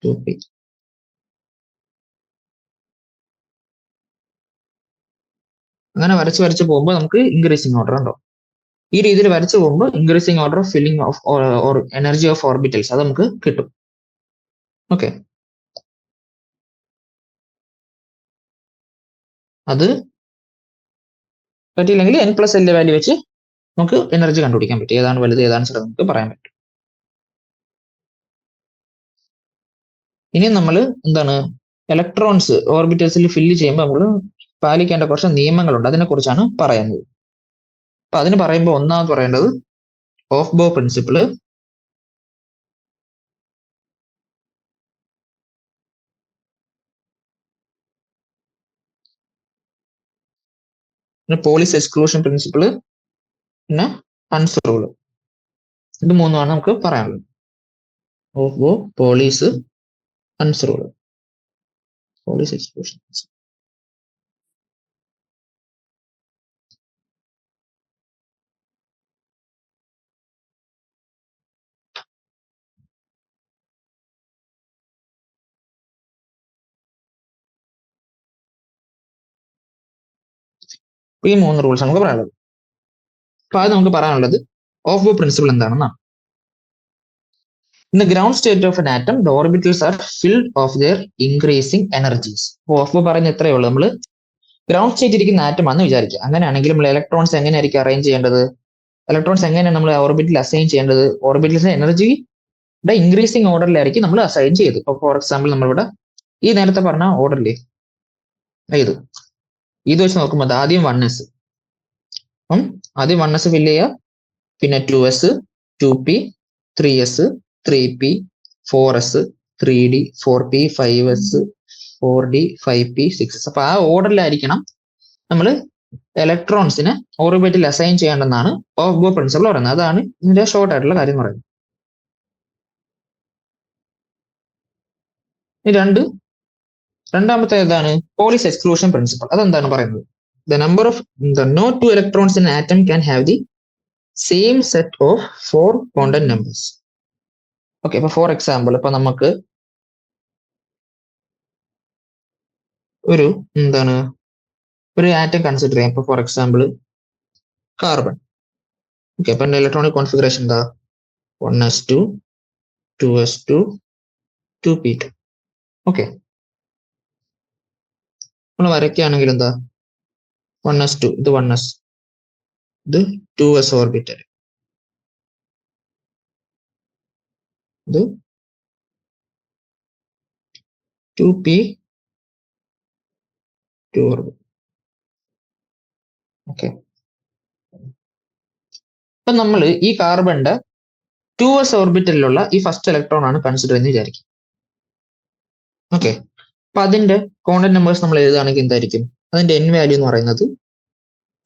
2p. അങ്ങനെ വരച്ച് പോകുമ്പോൾ നമുക്ക് ഇൻക്രീസിങ് ഓർഡർ ഉണ്ടോ. ഈ രീതിയിൽ വരച്ചു പോകുമ്പോൾ increasing order of filling of energy of orbitals അത് നമുക്ക് കിട്ടും. ഓക്കെ, അത് പറ്റിയില്ലെങ്കിൽ n പ്ലസ് l വാല്യൂ വെച്ച് നമുക്ക് എനർജി കണ്ടുപിടിക്കാൻ പറ്റും. ഏതാണ് വലുത് ഏതാണ് ചെറുത് നമുക്ക് പറയാൻ പറ്റും. ഇനി നമ്മൾ ഇലക്ട്രോൺസ് ഓർബിറ്റൽസിൽ ഫില്ല് ചെയ്യുമ്പോൾ നമ്മൾ പാലിക്കേണ്ട കുറച്ച് നിയമങ്ങളുണ്ട്, അതിനെ കുറിച്ചാണ് പറയുന്നത്. അപ്പൊ അതിന് പറയുമ്പോൾ ഒന്നാമത് പറയേണ്ടത് ഓഫ് ബോ പ്രിൻസിപ്പിള്, പിന്നെ പോളിസ് എക്സ്ക്ലൂഷൻ പ്രിൻസിപ്പിള്, പിന്നെ ഹൺസ് റൂള്. ഇത് മൂന്നുമാണ് നമുക്ക് പറയാനുള്ളത്. ഓഫ് ബോ, polis, Hund's rule, polis exclusion principle. ഈ മൂന്ന് റൂൾസ് നമുക്ക് പറയാനുള്ളത്. അപ്പൊ അത് നമുക്ക് പറയാനുള്ളത് ഓഫ് ബോ പ്രിൻസിപ്പിൾ എന്താണെന്നാണ്. In the ground state of an atom, the orbitals are filled of their increasing energies. Of ബോ പറയുന്ന എത്രയേ ഉള്ളൂ. നമ്മൾ ഗ്രൗണ്ട് സ്റ്റേറ്റ് ഇരിക്കുന്ന ആറ്റം ആണെന്ന് വിചാരിക്കുക. അങ്ങനെയാണെങ്കിൽ നമ്മൾ ഇലക്ട്രോൺസ് എങ്ങനെയായിരിക്കും അറേഞ്ച് ചെയ്യേണ്ടത്, ഇലക്ട്രോൺസ് എങ്ങനെയാണ് നമ്മൾ ഓർബിറ്റിൽ അസൈൻ ചെയ്യേണ്ടത്, ഓർബിറ്റൽസ് എനർജിയുടെ ഇൻക്രീസിങ് ഓർഡറിലായിരിക്കും നമ്മൾ അസൈൻ ചെയ്ത്. ഇപ്പൊ ഫോർ എക്സാമ്പിൾ നമ്മളിവിടെ ഈ നേരത്തെ പറഞ്ഞ ഓർഡറിൽ ഇത് വെച്ച് നോക്കുമ്പോൾ ആദ്യം 1s, അപ്പം ആദ്യം 1s ഫില്ല് ചെയ്യുക, പിന്നെ 2s 2p 3s 3p 4s 3d 4p 5s 4d 5p 6s. അപ്പൊ ആ ഓർഡറിലായിരിക്കണം നമ്മൾ ഇലക്ട്രോൺസിനെ ഓർബിറ്റിൽ അസൈൻ ചെയ്യേണ്ടെന്നാണ് ഓഫ് ബോ പ്രിൻസിപ്പിൾ പറയുന്നത്. അതാണ് ഇതിന്റെ ഷോർട്ട് ആയിട്ടുള്ള കാര്യം പറയുന്നത്. രണ്ടാമത്തെ ഏതാണ് പോളിസ് എക്സ്ക്ലൂഷൻ പ്രിൻസിപ്പിൾ. അതെന്താണ് പറയുന്നത്, the number of no two electrons in atom can have the same set of 4 quantum numbers. Okay, അപ്പൊ ഫോർ എക്സാമ്പിൾ ഇപ്പൊ നമുക്ക് ഒരു ആറ്റം കൺസിഡർ ചെയ്യാം. ഇപ്പൊ ഫോർ എക്സാമ്പിൾ കാർബൺ. ഓക്കെ, അപ്പൊ ഇലക്ട്രോണിക് കോൺഫിഗറേഷൻ എന്താ 1s2 2s2 2p2. ഓക്കെ, നമ്മൾ വരയ്ക്കുകയാണെങ്കിൽ എന്താ 1s2, ഇത് 1s, ഇത് 2s ഓർബിറ്റൽ, ഇത് 2p2 ഓർബിറ്റൽ. ഓക്കെ, അപ്പൊ നമ്മൾ ഈ കാർബണിന്റെ 2s ഓർബിറ്റലിലുള്ള ഈ ഫസ്റ്റ് ഇലക്ട്രോൺ ആണ് കൺസിഡർ എന്ന് വിചാരിക്കും. ഓക്കെ, അപ്പൊ അതിന്റെ ക്വാണ്ടം നമ്പേഴ്സ് നമ്മൾ എഴുതുകയാണെങ്കിൽ എന്തായിരിക്കും, അതിന്റെ n വാല്യൂ എന്ന് പറയുന്നത്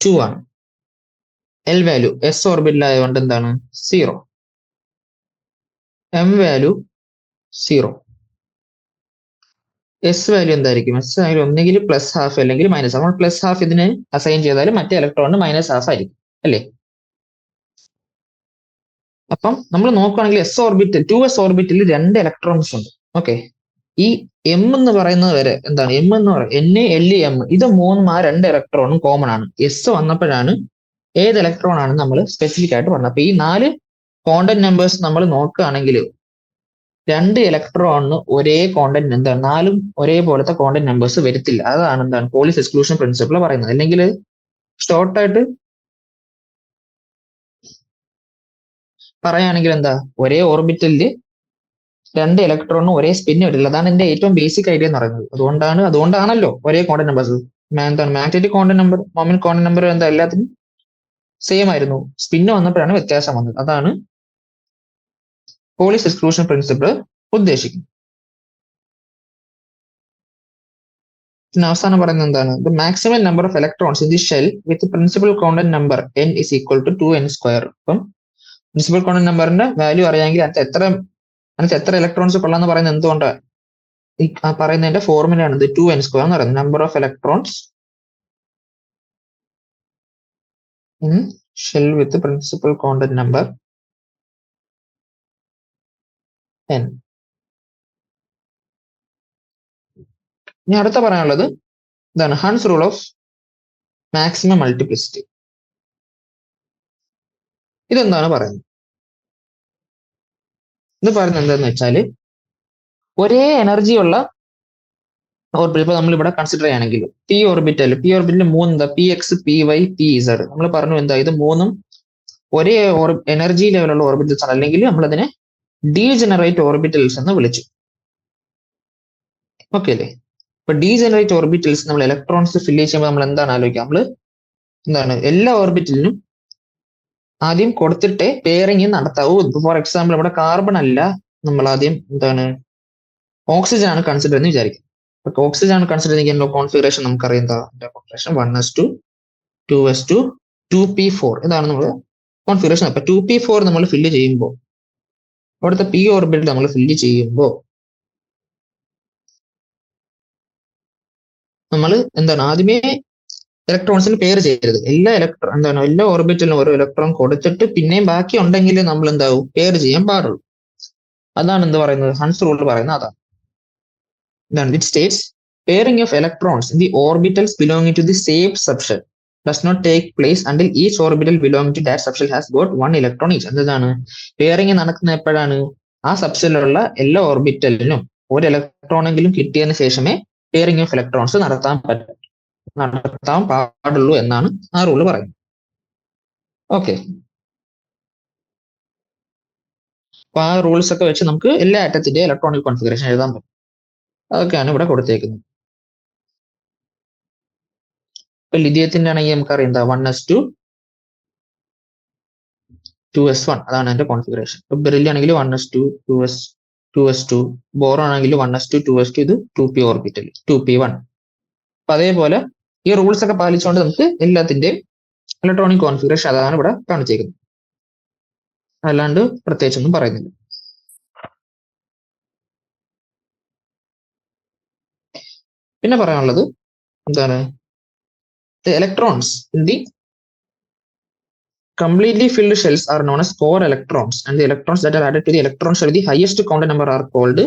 2 ആണ്. l വാല്യൂ s ഓർബിറ്റൽ ആയതുകൊണ്ട് എന്താണ് 0, m വാല്യൂ 0, എസ് വാല്യൂ എന്തായിരിക്കും? എസ് വാല്യൂ ഒന്നെങ്കിൽ പ്ലസ് ഹാഫ് അല്ലെങ്കിൽ മൈനസ്. നമ്മൾ പ്ലസ് ഹാഫ് ഇതിന് അസൈൻ ചെയ്താൽ മറ്റേ ഇലക്ട്രോണിന് മൈനസ് ഹാഫ് ആയിരിക്കും അല്ലേ? അപ്പം നമ്മൾ നോക്കുകയാണെങ്കിൽ S orbital 2s orbital 2 electrons ഉണ്ട്. ഓക്കെ, ഈ എം എന്ന് പറയുന്നത് വരെ എന്താണ്? എം എന്ന് പറയുന്നത് N L M ഇത് മൂന്നും ആ 2 ഇലക്ട്രോണും കോമൺ ആണ്. എസ് വന്നപ്പോഴാണ് ഏത് ഇലക്ട്രോൺ ആണ് നമ്മൾ സ്പെസിഫിക് ആയിട്ട് പറഞ്ഞത്. അപ്പൊ ഈ 4 ക്വാണ്ടം നമ്പേഴ്സ് നമ്മൾ നോക്കുകയാണെങ്കിൽ 2 ഇലക്ട്രോണിന് ഒരേ ക്വാണ്ടം എന്താണ് 4 ഒരേപോലത്തെ ക്വാണ്ടം നമ്പേഴ്സ് വരത്തില്ല. അതാണ് എന്താണ് പോളിസ് എക്സ്ക്ലൂഷൻ പ്രിൻസിപ്പിൾ പറയുന്നത്. അല്ലെങ്കിൽ ഷോർട്ടായിട്ട് പറയുകയാണെങ്കിൽ എന്താ, ഒരേ ഓർബിറ്റലില് 2 ഇലക്ട്രോണിന് ഒരേ സ്പിൻ വരില്ല. അതാണ് എന്റെ ഏറ്റവും ബേസിക് ഐഡിയ എന്ന് പറയുന്നത്. അതുകൊണ്ടാണല്ലോ ഒരേ ക്വാണ്ടം നമ്പേഴ്സ്. എന്താണ് magnetic quantum number, moment quantum number എന്താ എല്ലാത്തിനും സെയിം ആയിരുന്നു. സ്പിന്ന് വന്നപ്പോഴാണ് വ്യത്യാസം വന്നത്. അതാണ് പോളിസ് എക്സ്ക്ലൂഷൻ പ്രിൻസിപ്പിൾ ഉദ്ദേശിക്കുന്നത്. പിന്നെ അവസാനം പറയുന്നത് എന്താണ്? The maximum number of electrons in the shell with principal quantum number n is equal to 2n². അപ്പം പ്രിൻസിപ്പൽ ക്വാണ്ടം നമ്പറിന്റെ വാല്യൂ അറിയാമെങ്കിൽ അതിനകത്ത് എത്ര ഇലക്ട്രോൺസ് കൊള്ളാന്ന് പറയുന്നത് എന്തുകൊണ്ടാണ്? ഈ പറയുന്നതിന്റെ ഫോർമുലയാണ് ഇത് 2n² എന്ന് പറയുന്നത്. Number of electrons in shell with principal quantum number n. ഇനി അടുത്ത പറയാനുള്ളത് ഇതാണ് Hund's rule of maximum multiplicity. ഇതെന്താണ് പറയുന്നത്? ഇത് പറയുന്നത് എന്താന്ന് വെച്ചാല് ഒരേ എനർജി ഉള്ള ഓർബിറ്റൽ ഇപ്പൊ നമ്മൾ ഇവിടെ കൺസിഡർ ചെയ്യുകയാണെങ്കിൽ പി ഓർബിറ്റൽ 3 എന്താ? PX PY PZ. നമ്മൾ പറഞ്ഞു എന്താ, ഇത് മൂന്നും ഒരേ എനർജി ലെവലുള്ള ഓർബിറ്റൽസ് ആണ്. അല്ലെങ്കിൽ നമ്മളതിനെ ഡീജനറേറ്റ് ഓർബിറ്റൽസ് എന്ന് വിളിച്ചു. ഓക്കെ അല്ലേ? ഇപ്പൊ ഡീജനറേറ്റ് ഓർബിറ്റൽസ് നമ്മൾ ഇലക്ട്രോൺസ് ഫില്ല് ചെയ്യുമ്പോൾ നമ്മൾ എന്താണ് ആലോചിക്കുക? നമ്മൾ എന്താണ് എല്ലാ ഓർബിറ്റലിനും ആദ്യം കൊടുത്തിട്ടേ പെയറിങ് നടത്താവൂ. ഫോർ എക്സാമ്പിൾ ഇവിടെ കാർബൺ അല്ല, നമ്മൾ ആദ്യം എന്താണ് ഓക്സിജൻ ആണ് കൺസിഡർ ചെയ്യുന്നത് വിചാരിക്കും. ഓക്സിജൻ ആണ് കൺസിഡർ ചെയ്യുന്ന കോൺഫിഗറേഷൻ നമുക്കറിയാം. എന്താ കോൺഫിഗറേഷൻ? 1s2 2s2 2p4 ഇതാണ് നമ്മൾ കോൺഫിഗറേഷൻ. അപ്പൊ 2p4 നമ്മൾ ഫില്ല് ചെയ്യുമ്പോൾ അവിടുത്തെ പി ഓർബിറ്റൽ നമ്മൾ ഫില്ല് ചെയ്യുമ്പോൾ നമ്മൾ എന്താണ് ആദ്യമേ ഇലക്ട്രോൺസിന് പെയർ ചെയ്യരുത്. എല്ലാ ഓർബിറ്റലിനും ഓരോ ഇലക്ട്രോൺ കൊടുത്തിട്ട് പിന്നെയും ബാക്കി ഉണ്ടെങ്കിൽ നമ്മൾ എന്താവും പെയർ ചെയ്യാൻ പാടുള്ളൂ. അതാണ് എന്ത് പറയുന്നത്? ഹൺസ് റൂൾ പറയുന്നത് അതാണ്. എന്താണ്? It states pairing of electrons in the orbitals belonging to the same subshell does not take place until each orbital belonging to that subshell has got 1 electron each. എന്താണ് pairing നടക്കുന്ന എപ്പോഴാണ്? ആ സബ്ഷെല്ലിലുള്ള എല്ലാ ഓർബിറ്റലിനും ഒരു ഇലക്ട്രോണെങ്കിലും കിട്ടിയതിന് ശേഷമേ പെയറിംഗ് ഓഫ് ഇലക്ട്രോൺസ് നടത്താൻ പാടുള്ളൂ എന്നാണ് ആ റൂള് പറയുന്നത്. ഓക്കെ, അപ്പൊ ആ റൂൾസ് ഒക്കെ വെച്ച് നമുക്ക് എല്ലാ ആറ്റത്തിന്റെ ഇലക്ട്രോണിക് കോൺഫിഗറേഷൻ എഴുതാൻ പറ്റും. അതൊക്കെയാണ് ഇവിടെ കൊടുത്തേക്കുന്നത്. ഇപ്പൊ ലിഥിയത്തിന്റെ ആണെങ്കിൽ നമുക്കറിയാം എന്താ 1s2 2s1 അതാണ് അതിന്റെ കോൺഫിഗറേഷൻ. ഇപ്പൊ ബെറിലി ആണെങ്കിൽ 1s2 2s2 ബോറോൺ ആണെങ്കിൽ 1s2 2s2 ഇത് 2p ഓർബിറ്റൽ 2p1. അപ്പൊ അതേപോലെ ഈ റൂൾസ് ഒക്കെ പാലിച്ചുകൊണ്ട് നമുക്ക് എല്ലാത്തിന്റെയും ഇലക്ട്രോണിക് കോൺഫിഗറേഷൻ അതാണ് ഇവിടെ കാണിച്ചേക്കുന്നത്. അല്ലാണ്ട് പ്രത്യേകിച്ചൊന്നും പറയുന്നില്ല. പിന്നെ പറയാനുള്ളത് എന്താണ്? Electrons in the completely filled shells are known as core electrons, and the electrons that are added to the electron shell with the highest quantum number are called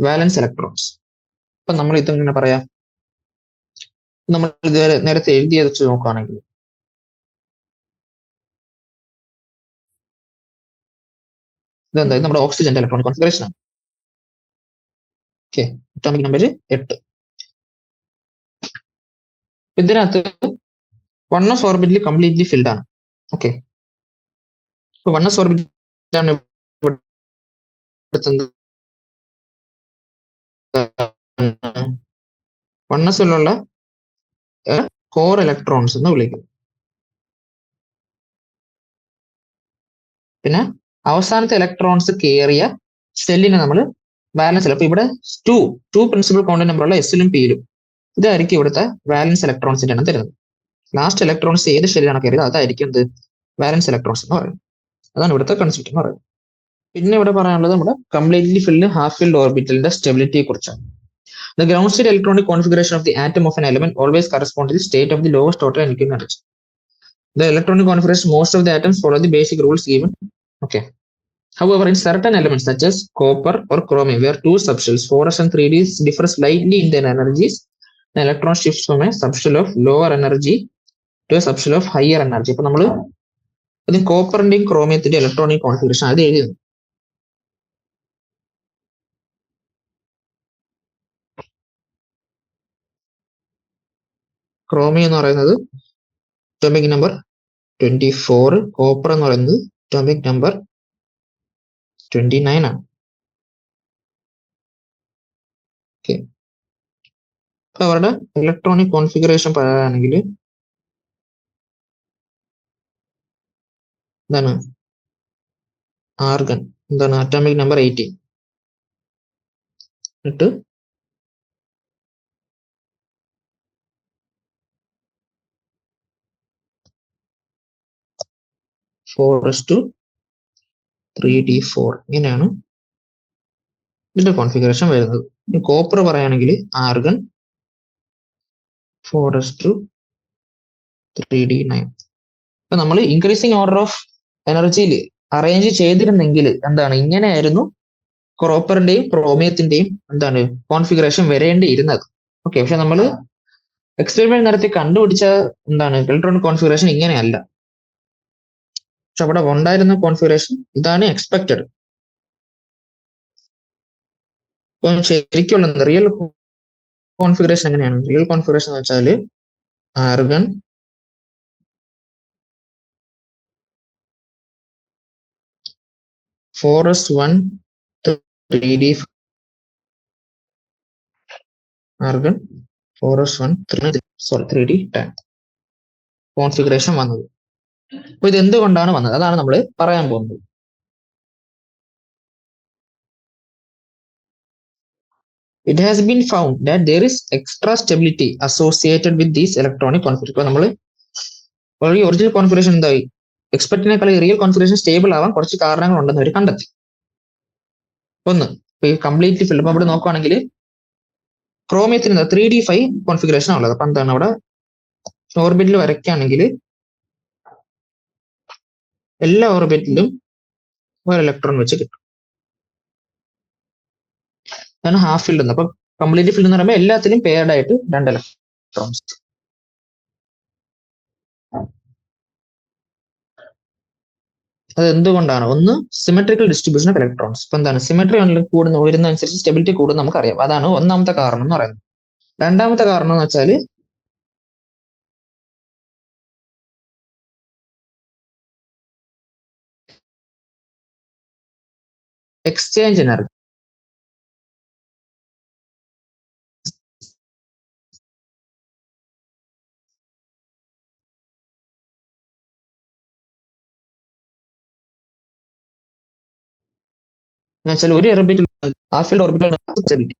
valence electrons. അപ്പൊ നമ്മൾ ഇതെങ്ങനെ പറയാം? നമ്മൾ ഇതുവരെ നേരത്തെ എഴുതി വെച്ച് നോക്കുകയാണെങ്കിൽ ഇതെന്താ? നമ്മുടെ ഓക്സിജന്റെ ഇലക്ട്രോണിക് കോൺഫിഗറേഷൻ ആണ്. Okay, atomic number 8. ഇതിനകത്ത് 1s ഓർബിറ്റൽ കംപ്ലീറ്റ്ലി ഫിൽഡ് ആണ്. ഓക്കെ, ഇപ്പൊ 1s ഓർബിറ്റലാണ് എടുത്തത്. 1sലുള്ള കോർ ഇലക്ട്രോൺസ് എന്ന് വിളിക്കും. പിന്നെ അവസാനത്തെ ഇലക്ട്രോൺസ് കയറിയ ഷെല്ലിനെ നമ്മൾ വാലൻസ്. അപ്പൊ ഇവിടെ ടു പ്രിൻസിപ്പൽ ക്വാണ്ടം നമ്പറുള്ള എസിലും പിയിലും ഇതായിരിക്കും ഇവിടുത്തെ വാലൻസ് ഇലക്ട്രോൺസിന്റെ എണ്ണം തരുന്നത്. ലാസ്റ്റ് ഇലക്ട്രോൺസ് ഏത് ഷെല്ലിലാണ് കയറിയത് അതായിരിക്കും എന്ത് വാലൻസ് ഇലക്ട്രോൺസ് എന്ന് പറയുന്നത്. അതാണ് ഇവിടുത്തെ കൺസെപ്റ്റ് എന്ന് പറയുന്നത്. പിന്നെ ഇവിടെ പറയാനുള്ളത് നമ്മുടെ കംപ്ലീറ്റ്ലി ഫിൽഡ് ഹാഫ് ഫിൽഡ് ഓർബിറ്റലിന്റെ സ്റ്റെബിലിറ്റിയെ കുറിച്ചാണ്. The ground state electronic configuration of the atom of an element always corresponds to the state of the lowest total energy. The electronic configuration, most of the atoms follow the basic rules given. Okay. However, in certain elements such as copper or chromium, where two subshells 4s and 3ds differ slightly in their energies, the electron shifts from a subshell of lower energy to a subshell of higher energy. അപ്പോൾ നമ്മൾ അതിന് കോപ്പറിന്റെയും ക്രോമിയത്തിന്റെയും electronic configuration അത് എഴുതുന്നു. Chromium എന്ന് പറയുന്നത് atomic number 24, copper എന്ന് പറയുന്നത് atomic number 29 ആണ്. ഓക്കെ, അപ്പൊ അവരുടെ ഇലക്ട്രോണിക് കോൺഫിഗറേഷൻ പറയുകയാണെങ്കിൽ എന്താണ് ആർഗൺ എന്താണ് അറ്റോമിക് നമ്പർ 18 എന്നിട്ട് 4s2 3d4 ഇങ്ങനെയാണ് ഇതിന്റെ കോൺഫിഗറേഷൻ വരുന്നത്. കോപ്പർ പറയുകയാണെങ്കിൽ ആർഗൺ 4s2 3d9. അപ്പൊ നമ്മൾ ഇൻക്രീസിങ് ഓർഡർ ഓഫ് എനർജിയിൽ അറേഞ്ച് ചെയ്തിരുന്നെങ്കിൽ എന്താണ് ഇങ്ങനെയായിരുന്നു കോപ്പറിന്റെയും ക്രോമിയത്തിന്റെയും എന്താണ് കോൺഫിഗറേഷൻ വരേണ്ടിയിരുന്നത്. ഓക്കെ, പക്ഷെ നമ്മൾ എക്സ്പെരിമെന്റ് നടത്തി കണ്ടുപിടിച്ച എന്താണ് ഇലക്ട്രോണിക് കോൺഫിഗറേഷൻ ഇങ്ങനെയല്ല. പക്ഷെ അവിടെ ഉണ്ടായിരുന്ന കോൺഫിഗറേഷൻ ഇതാണ് എക്സ്പെക്റ്റഡ്. ഇപ്പൊ ശരിക്കുള്ള റിയൽ കോൺഫിഗറേഷൻ എങ്ങനെയാണ്? റിയൽ കോൺഫിഗറേഷൻ എന്ന് വെച്ചാൽ argon 4s1 3d argon 4s1 3d10 configuration വന്നത്. അപ്പൊ ഇത് എന്തുകൊണ്ടാണ് വന്നത് അതാണ് നമ്മൾ പറയാൻ പോകുന്നത്. It has been found that there is extra stability associated with these electronic configuration. ഇപ്പൊ നമ്മൾ ഈ ഒറിജിനൽ കോൺഫിഗറേഷൻ എന്തായി എക്സ്പെക്റ്റിനേക്കാൾ റിയൽ കോൺഫിഗറേഷൻ സ്റ്റേബിൾ ആവാൻ കുറച്ച് കാരണങ്ങൾ ഉണ്ടെന്ന് അവർ കണ്ടെത്തി. ഒന്ന്, ഇപ്പൊ ഈ കംപ്ലീറ്റ്ലി ഫിൽ അപ്പൊ ഇവിടെ നോക്കുവാണെങ്കിൽ ക്രോമിയത്തിന് 3d5 കോൺഫിഗറേഷൻ ഉള്ളത്. അപ്പൊ എന്താണ് അവിടെ ഓർബിറ്റിൽ വരയ്ക്കുകയാണെങ്കിൽ എല്ലാ ഓർബിറ്റിലും ഒരു ഇലക്ട്രോൺ വെച്ച് കിട്ടും. അതാണ് ഹാഫ് ഫീൽഡ് എന്ന്. അപ്പൊ കംപ്ലീറ്റ് ഫീൽഡ് എന്ന് പറയുമ്പോൾ എല്ലാത്തിലും പെയർഡ് ആയിട്ട് 2 ഇലക്ട്രോൺസ്. അത് എന്തുകൊണ്ടാണ്? ഒന്ന്, സിമെട്രിക്കൽ ഡിസ്ട്രിബ്യൂഷൻ ഓഫ് ഇലക്ട്രോൺസ്. ഇപ്പൊ എന്താണ് സിമെട്രി കൂടുന്ന വരുന്നതനുസരിച്ച് സ്റ്റെബിലിറ്റി കൂടും നമുക്കറിയാം. അതാണ് ഒന്നാമത്തെ കാരണം എന്ന് പറയുന്നത്. രണ്ടാമത്തെ കാരണം എന്ന് വെച്ചാൽ എക്സ്ചേഞ്ച് എനർജി. എന്നുവെച്ചാൽ ഒരു ഓർബിറ്റിൽ ഹാഫ് ഫീൽഡ് ഓർബിറ്റൽ സ്റ്റെബിലിറ്റി.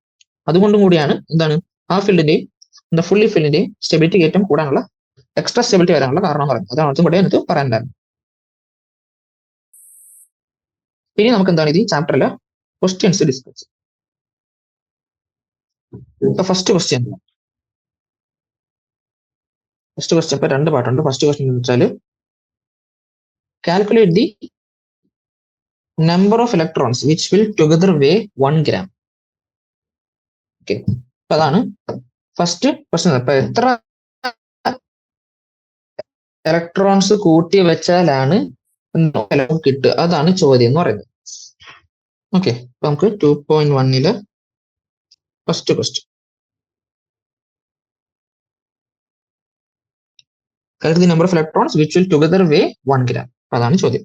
അതുകൊണ്ടും കൂടിയാണ് എന്താണ് ഹാഫ് ഫീൽഡിന്റെയും ഫുള്ളി ഫീൽഡിന്റെയും സ്റ്റെബിലിറ്റി ഏറ്റവും കൂടാനുള്ള എക്സ്ട്രാ സ്റ്റെബിലിറ്റി വരാനുള്ള കാരണം എന്ന് പറയുന്നത്. അതാണ് കൂടെ എനിക്ക് പറയാനുണ്ടായിരുന്നു. ഇനി നമുക്ക് എന്താണ് ഇത് ഈ ചാപ്റ്ററിലെ ക്വസ്റ്റ്യൻസ് ഡിസ്കസ്. ഫസ്റ്റ് ക്വസ്റ്റ്യൻ ഇപ്പൊ 2 പാർട്ടുണ്ട്. ഫസ്റ്റ് ക്വസ്റ്റ്യൻ എന്ന് വെച്ചാൽ calculate the number of electrons which will together way 1 gram. Okay, അപ്പൊ അതാണ് ഫസ്റ്റ് ക്വസ്റ്റ്യൻ. അപ്പൊ എത്ര ഇലക്ട്രോൺസ് കൂട്ടി വെച്ചാലാണ് കിട്ടുക, അതാണ് ചോദ്യം എന്ന് പറയുന്നത്. ഓക്കെ, അപ്പൊ നമുക്ക് 2.1 first question. Calculate the number of electrons which will together way 1 gram. അതാണ് ചോദ്യം.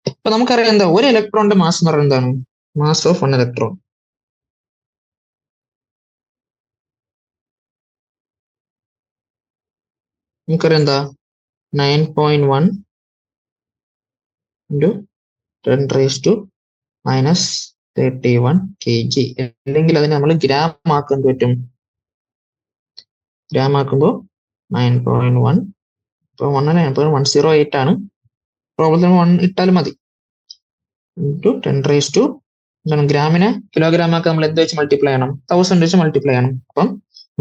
അപ്പൊ നമുക്കറിയാം എന്താ ഒരു ഇലക്ട്രോണിന്റെ മാസ് എന്ന് പറയുന്നത് എന്താണ്? മാസ് ഓഫ് 1 ഇലക്ട്രോൺ നമുക്കറിയാം എന്താ 9.1 into 10⁻⁻31 kg. അല്ലെങ്കിൽ അതിനെ നമ്മൾ ഗ്രാം ആക്കാൻ പറ്റും. ഗ്രാം ആക്കുമ്പോൾ 9.1 ഇപ്പൊ 108 ആണ്. പ്രോബ്ലത്തിന് 1 ഇട്ടാലും മതി. into 10⁻⁻31 കാരണം ഗ്രാമിനെ കിലോഗ്രാം ആക്കി നമ്മൾ എന്ത് വെച്ച് മൾട്ടിപ്ലൈ ചെയ്യണം? 1000 വെച്ച് മൾട്ടിപ്ലൈ ചെയ്യണം. അപ്പം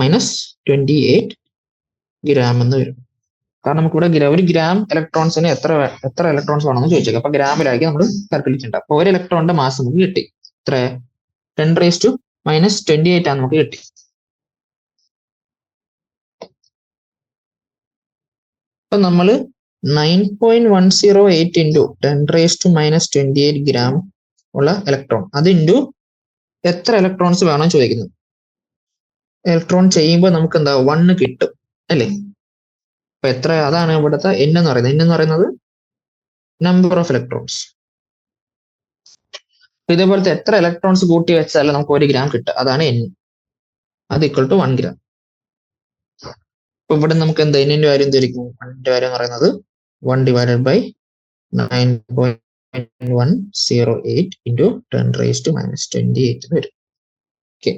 -28 ഗ്രാം എന്ന് വരും. കാരണം നമുക്ക് ഇവിടെ ഒരു ഗ്രാം ഇലക്ട്രോൺസിന് എത്ര ഇലക്ട്രോൺസ് വേണമെന്ന് ചോദിച്ചേക്കാം. അപ്പൊ ഗ്രാമിലായിരിക്കും നമ്മൾ കാൽക്കുലേറ്റ് ചെയ്യേണ്ടത്. അപ്പൊ ഒരു ഇലക്ട്രോണിന്റെ മാസ് നമുക്ക് കിട്ടി. എത്ര? 10⁻⁻28 ആണ് നമുക്ക് കിട്ടി. അപ്പൊ നമ്മള് 9.108 ഇൻറ്റു 10⁻⁻28 ഗ്രാം ഉള്ള ഇലക്ട്രോൺ അത് ഇൻറ്റു എത്ര ഇലക്ട്രോൺസ് വേണം ചോദിക്കുന്നത്. ഇലക്ട്രോൺ ചെയ്യുമ്പോൾ നമുക്ക് എന്താ 1 കിട്ടും അല്ലേ? അപ്പൊ എത്ര? അതാണ് ഇവിടുത്തെ n എന്ന് പറയുന്നത്. n എന്ന് പറയുന്നത് നമ്പർ ഓഫ് ഇലക്ട്രോൺസ്. ഇതേപോലത്തെ എത്ര ഇലക്ട്രോൺസ് കൂട്ടി വെച്ചാൽ നമുക്ക് 1 ഗ്രാം കിട്ടുക. അതാണ് n. അത് ഈക്വൽ ടു 1 ഗ്രാം. അപ്പൊ ഇവിടെ നമുക്ക് എന്താ എന്നിന്റെ വാല്യൂ എന്തായിരിക്കും? ന്റെ വാല്യൂ എന്ന് പറയുന്നത് 1 ഡിവൈഡഡ് ബൈ 9.108 ഇൻറ്റു 10⁻⁻28 വരും. ഓക്കെ,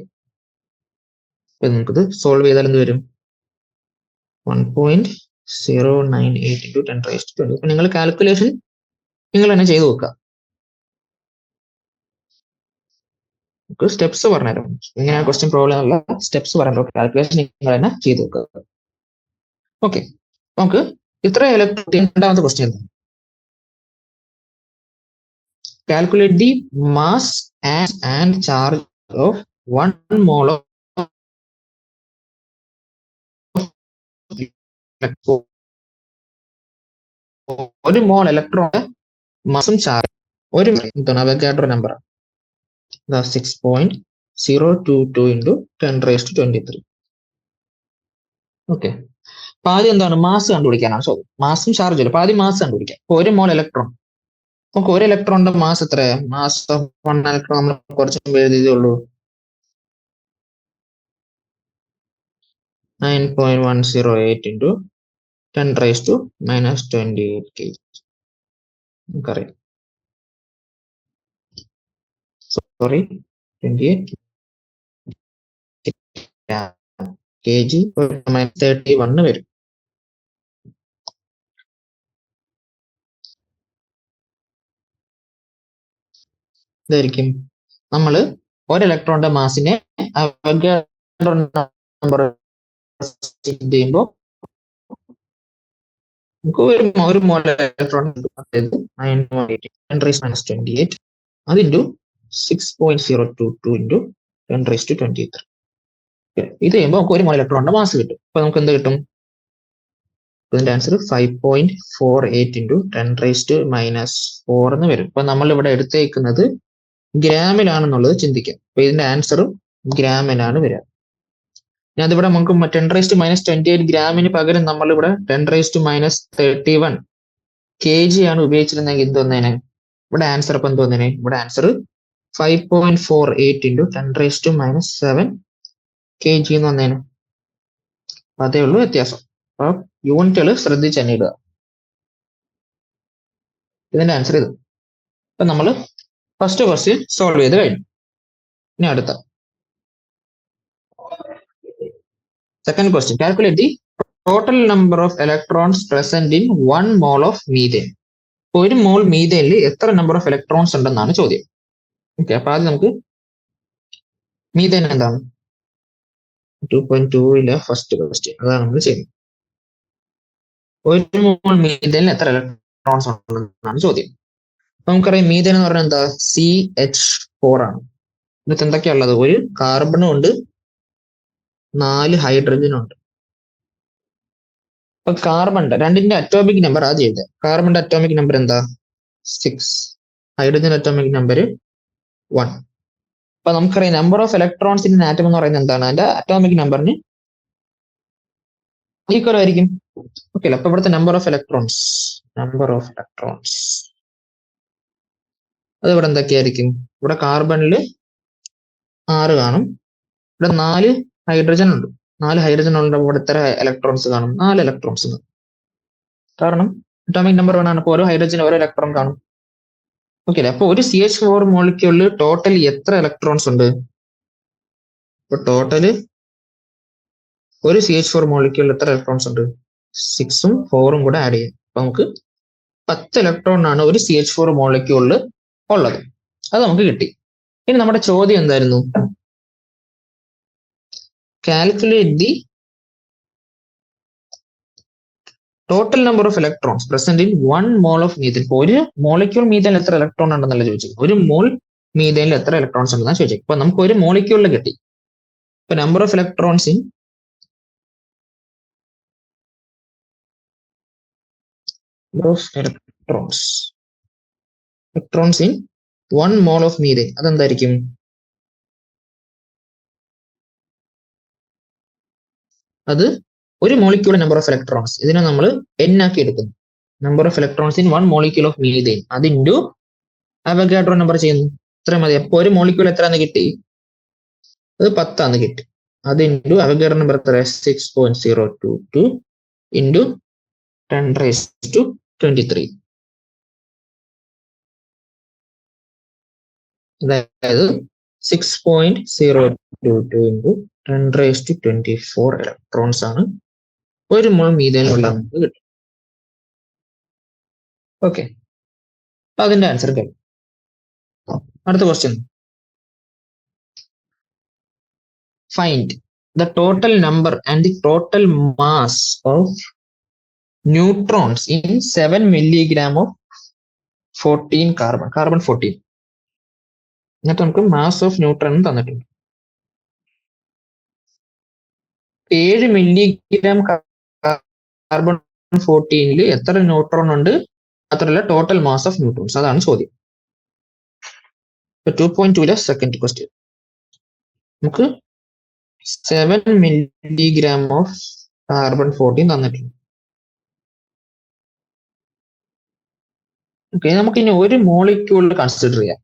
അപ്പൊ നമുക്കിത് സോൾവ് ചെയ്താൽ എന്ത് വരും? 1.098 ഇൻറ്റു 10⁻20. അപ്പൊ നിങ്ങൾ കാൽക്കുലേഷൻ നിങ്ങൾ തന്നെ ചെയ്ത് നോക്കുക. നമുക്ക് സ്റ്റെപ്സ് പറഞ്ഞുതരാം. എങ്ങനെയാണ് ക്വസ്റ്റ്യൻ പ്രോബ്ലം എന്നുള്ള സ്റ്റെപ്സ് പറഞ്ഞു. കാൽക്കുലേഷൻ നിങ്ങൾ തന്നെ ചെയ്ത് നോക്കുക. ഓക്കെ, നമുക്ക് ഇത്ര രണ്ടാമത്തെ ക്വസ്റ്റ്യൻ എന്താണ്? Calculate the mass and charge of 1 mole of ഒരു മോൾ ഇലക്ട്രോണിന്റെ മാസും ചാർജ് ഒരു അവഗാഡ്രോ നമ്പർ 6.022 ഇൻറ്റു 10⁻23. ഓക്കെ, അപ്പൊ ആദ്യം എന്താണ്? മാസ് കണ്ടുപിടിക്കാനാണ്. സോ മാസും ചാർജും അല്ല, അപ്പൊ ആദ്യം മാസ് കണ്ടുപിടിക്കാം. അപ്പൊ ഒരു മോൾ ഇലക്ട്രോൺ, നമുക്ക് ഒരു ഇലക്ട്രോണിന്റെ മാസ് എത്ര? മാസ് ഓഫ് 1 ഇലക്ട്രോൺ നമ്മൾ കുറച്ച് മുമ്പ് എഴുതിയതേ ഉള്ളൂ, 9.108 ഇൻറ്റു 10⁻⁻28 kg. നമുക്കറിയാം, സോറി 28 kg 31 വരും. ഇതായിരിക്കും നമ്മള് ഒരു ഇലക്ട്രോണിന്റെ മാസിനെ അവഗാഡ്രോ നമ്പർ ചെയ്യുമ്പോൾ നമുക്ക് ഒരു മോൾ ഇലക്ട്രോൺ അതായത് 9.10⁻⁻28 അത് ഇൻറ്റു 6.022 ഇൻറ്റു 10⁻23. ഇത് ചെയ്യുമ്പോൾ നമുക്ക് ഒരു മോൾ ഇലക്ട്രോണിന്റെ മാസ് കിട്ടും. അപ്പൊ നമുക്ക് എന്ത് കിട്ടും? ഇതിന്റെ ആൻസർ 5.48 ഇൻറ്റു 10⁻⁻4 എന്ന് വരും. അപ്പൊ നമ്മൾ ഇവിടെ എടുത്തേക്കുന്നത് ഗ്രാമിലാണെന്നുള്ളത് ചിന്തിക്കാം. അപ്പൊ ഇതിന്റെ ആൻസറും ഗ്രാമിലാണ് വരിക. ഞാൻ അതിവിടെ നമുക്ക് 10⁻⁻28 ഗ്രാമിന് പകരം നമ്മളിവിടെ 10⁻⁻31 kg ആണ് ഉപയോഗിച്ചിരുന്നെങ്കിൽ എന്ത് വന്നേനെ? ഇവിടെ ആൻസർ അപ്പൊ എന്ത് വന്നേനെ? ഇവിടെ ആൻസർ 5.48 ഇൻറ്റു 10⁻⁻7 kg എന്ന് വന്നേനെ. അതേ ഉള്ളൂ വ്യത്യാസം. അപ്പൊ യൂണിറ്റുകൾ ശ്രദ്ധിച്ച് തന്നെ ഇടുക. ഇതിന്റെ ആൻസർ ഇത്. അപ്പൊ നമ്മൾ ഫസ്റ്റ് ക്വസ്റ്റ്യൻ സോൾവ് ചെയ്ത് കഴിഞ്ഞു. ഇനി അടുത്ത second question. Calculate the total number of electrons present in 1 mole of methane. ഒരു മോൾ മീഥേനിൽ എത്ര നമ്പർ ഓഫ് ഇലക്ട്രോൺസ് ഉണ്ടെന്നാണ് ചോദ്യം. ഓക്കെ, അപ്പൊ ആദ്യം നമുക്ക് മീഥേൻ എന്താണ് 2.2 ഫസ്റ്റ് ക്വസ്റ്റ്യൻ അതാണ് നമ്മൾ ചെയ്യുന്നത്. ഒരു മോൾ മീഥേനിൽ എത്ര ഇലക്ട്രോൺസ് ഉണ്ടെന്നാണ് ചോദ്യം. അപ്പൊ നമുക്കറിയാം മീഥേൻ എന്ന് പറഞ്ഞാൽ എന്താ? CH4 ആണ്. ഇതിനകത്ത് എന്തൊക്കെയാ ഉള്ളത്? ഒരു കാർബണും ഉണ്ട്, 4 ഹൈഡ്രജനും ഉണ്ട്. അപ്പൊ കാർബണിന്റെ രണ്ടിന്റെ അറ്റോമിക് നമ്പർ ആദ്യം എഴുതുക. കാർബണിന്റെ അറ്റോമിക് നമ്പർ എന്താ? 6. Hydrogen atomic number 1. അപ്പൊ നമുക്കറിയാം number of electrons in atom എന്ന് പറയുന്നത് എന്താണ്? അതിന്റെ അറ്റോമിക് നമ്പറിന് ഈക്വൽ ആയിരിക്കും. ഓക്കെ, അപ്പൊ ഇവിടുത്തെ നമ്പർ ഓഫ് ഇലക്ട്രോൺസ് അത് ഇവിടെ എന്തൊക്കെയായിരിക്കും? ഇവിടെ കാർബണിൽ 6 കാണും, ഇവിടെ 4 ഹൈഡ്രജൻ ഉണ്ട്. 4 ഹൈഡ്രജൻ ഉണ്ട്. ഇവിടെ എത്ര ഇലക്ട്രോൺസ് കാണും? 4 ഇലക്ട്രോൺസ് കാണും. കാരണം അറ്റോമിക് നമ്പർ 1 ആണ്. അപ്പോൾ ഓരോ ഹൈഡ്രജൻ ഓരോ ഇലക്ട്രോൺ കാണും. ഓക്കെ, അപ്പൊ ഒരു CH4 മോളിക്യൂളിൽ ടോട്ടൽ എത്ര ഇലക്ട്രോൺസ് ഉണ്ട്? ഇപ്പൊ ടോട്ടല് ഒരു CH4 മോളിക്യൂളിൽ എത്ര ഇലക്ട്രോൺസ് ഉണ്ട്? 6ഉം 4ഉം കൂടെ ആഡ് ചെയ്യും. അപ്പൊ നമുക്ക് 10 ഇലക്ട്രോൺ ആണ് ഒരു CH4 മോളിക്യൂളിൽ ഉള്ളത്. അത് നമുക്ക് കിട്ടി. ഇനി നമ്മുടെ ചോദ്യം എന്തായിരുന്നു? Calculate the total number of electrons present in 1 mole of methane. ഒരു മോളിക്യൂൾ മീഥേനിൽ എത്ര ഇലക്ട്രോൺ ഉണ്ടെന്നല്ല ചോദിച്ചത്, ഒരു മോൾ മീഥേനിൽ എത്ര ഇലക്ട്രോൺസ് ഉണ്ടെന്നാണ് ചോദിച്ചത്. ഇപ്പൊ നമുക്ക് ഒരു മോളിക്യൂളിൽ കിട്ടി. ഇപ്പൊ number of electrons in 1 mole of methane അതെന്തായിരിക്കും? അത് ഒരു മോളിക്യൂൾ നമ്പർ ഓഫ് ഇലക്ട്രോൺസ്, ഇതിനെ നമ്മൾ n ആക്കി എടുക്കുന്നു. Number of electrons in 1 molecule of methane അത് ഇൻറ്റു അവഗാഡ്രോ നമ്പർ ചെയ്യുന്നു. ഇത്ര മതി. അപ്പൊ ഒരു മോളിക്യൂൾ എത്രയാന്ന് കിട്ടി? അത് 10 ആന്ന് കിട്ടി. അത് ഇൻറ്റു അവഗാഡ്രോ നമ്പർ എത്ര? 6.022 ഇൻറ്റു 10⁻23. അതായത് 6.022 ഇൻറ്റു 10⁻24 ഇലക്ട്രോൺസ് ആണ് ഒരു മോൾ മീഥേനിലുള്ള നമുക്ക് കിട്ടും. ഓക്കെ, അപ്പൊ അതിന്റെ ആൻസർ കഴിയും. അടുത്ത question. Find the total number and the total mass of neutrons in 7 milligram of 14 carbon 14. എന്നിട്ട് നമുക്ക് മാസ് ഓഫ് ന്യൂട്രോൺ തന്നിട്ടുണ്ട്. 7 milligram കാർബൺ 14 എത്ര ന്യൂട്രോൺ ഉണ്ട്, മാത്രമല്ല ടോട്ടൽ മാസ് ഓഫ് ന്യൂട്രോൺസ്, അതാണ് ചോദ്യം. 2.2 സെക്കൻഡ് ക്വസ്റ്റ്യൻ. നമുക്ക് 7 milligram ഓഫ് കാർബൺ 14 തന്നിട്ടുണ്ട്. ഓക്കെ, നമുക്ക് ഇനി ഒരു മോളിക്യൂൾ കൺസിഡർ ചെയ്യാം,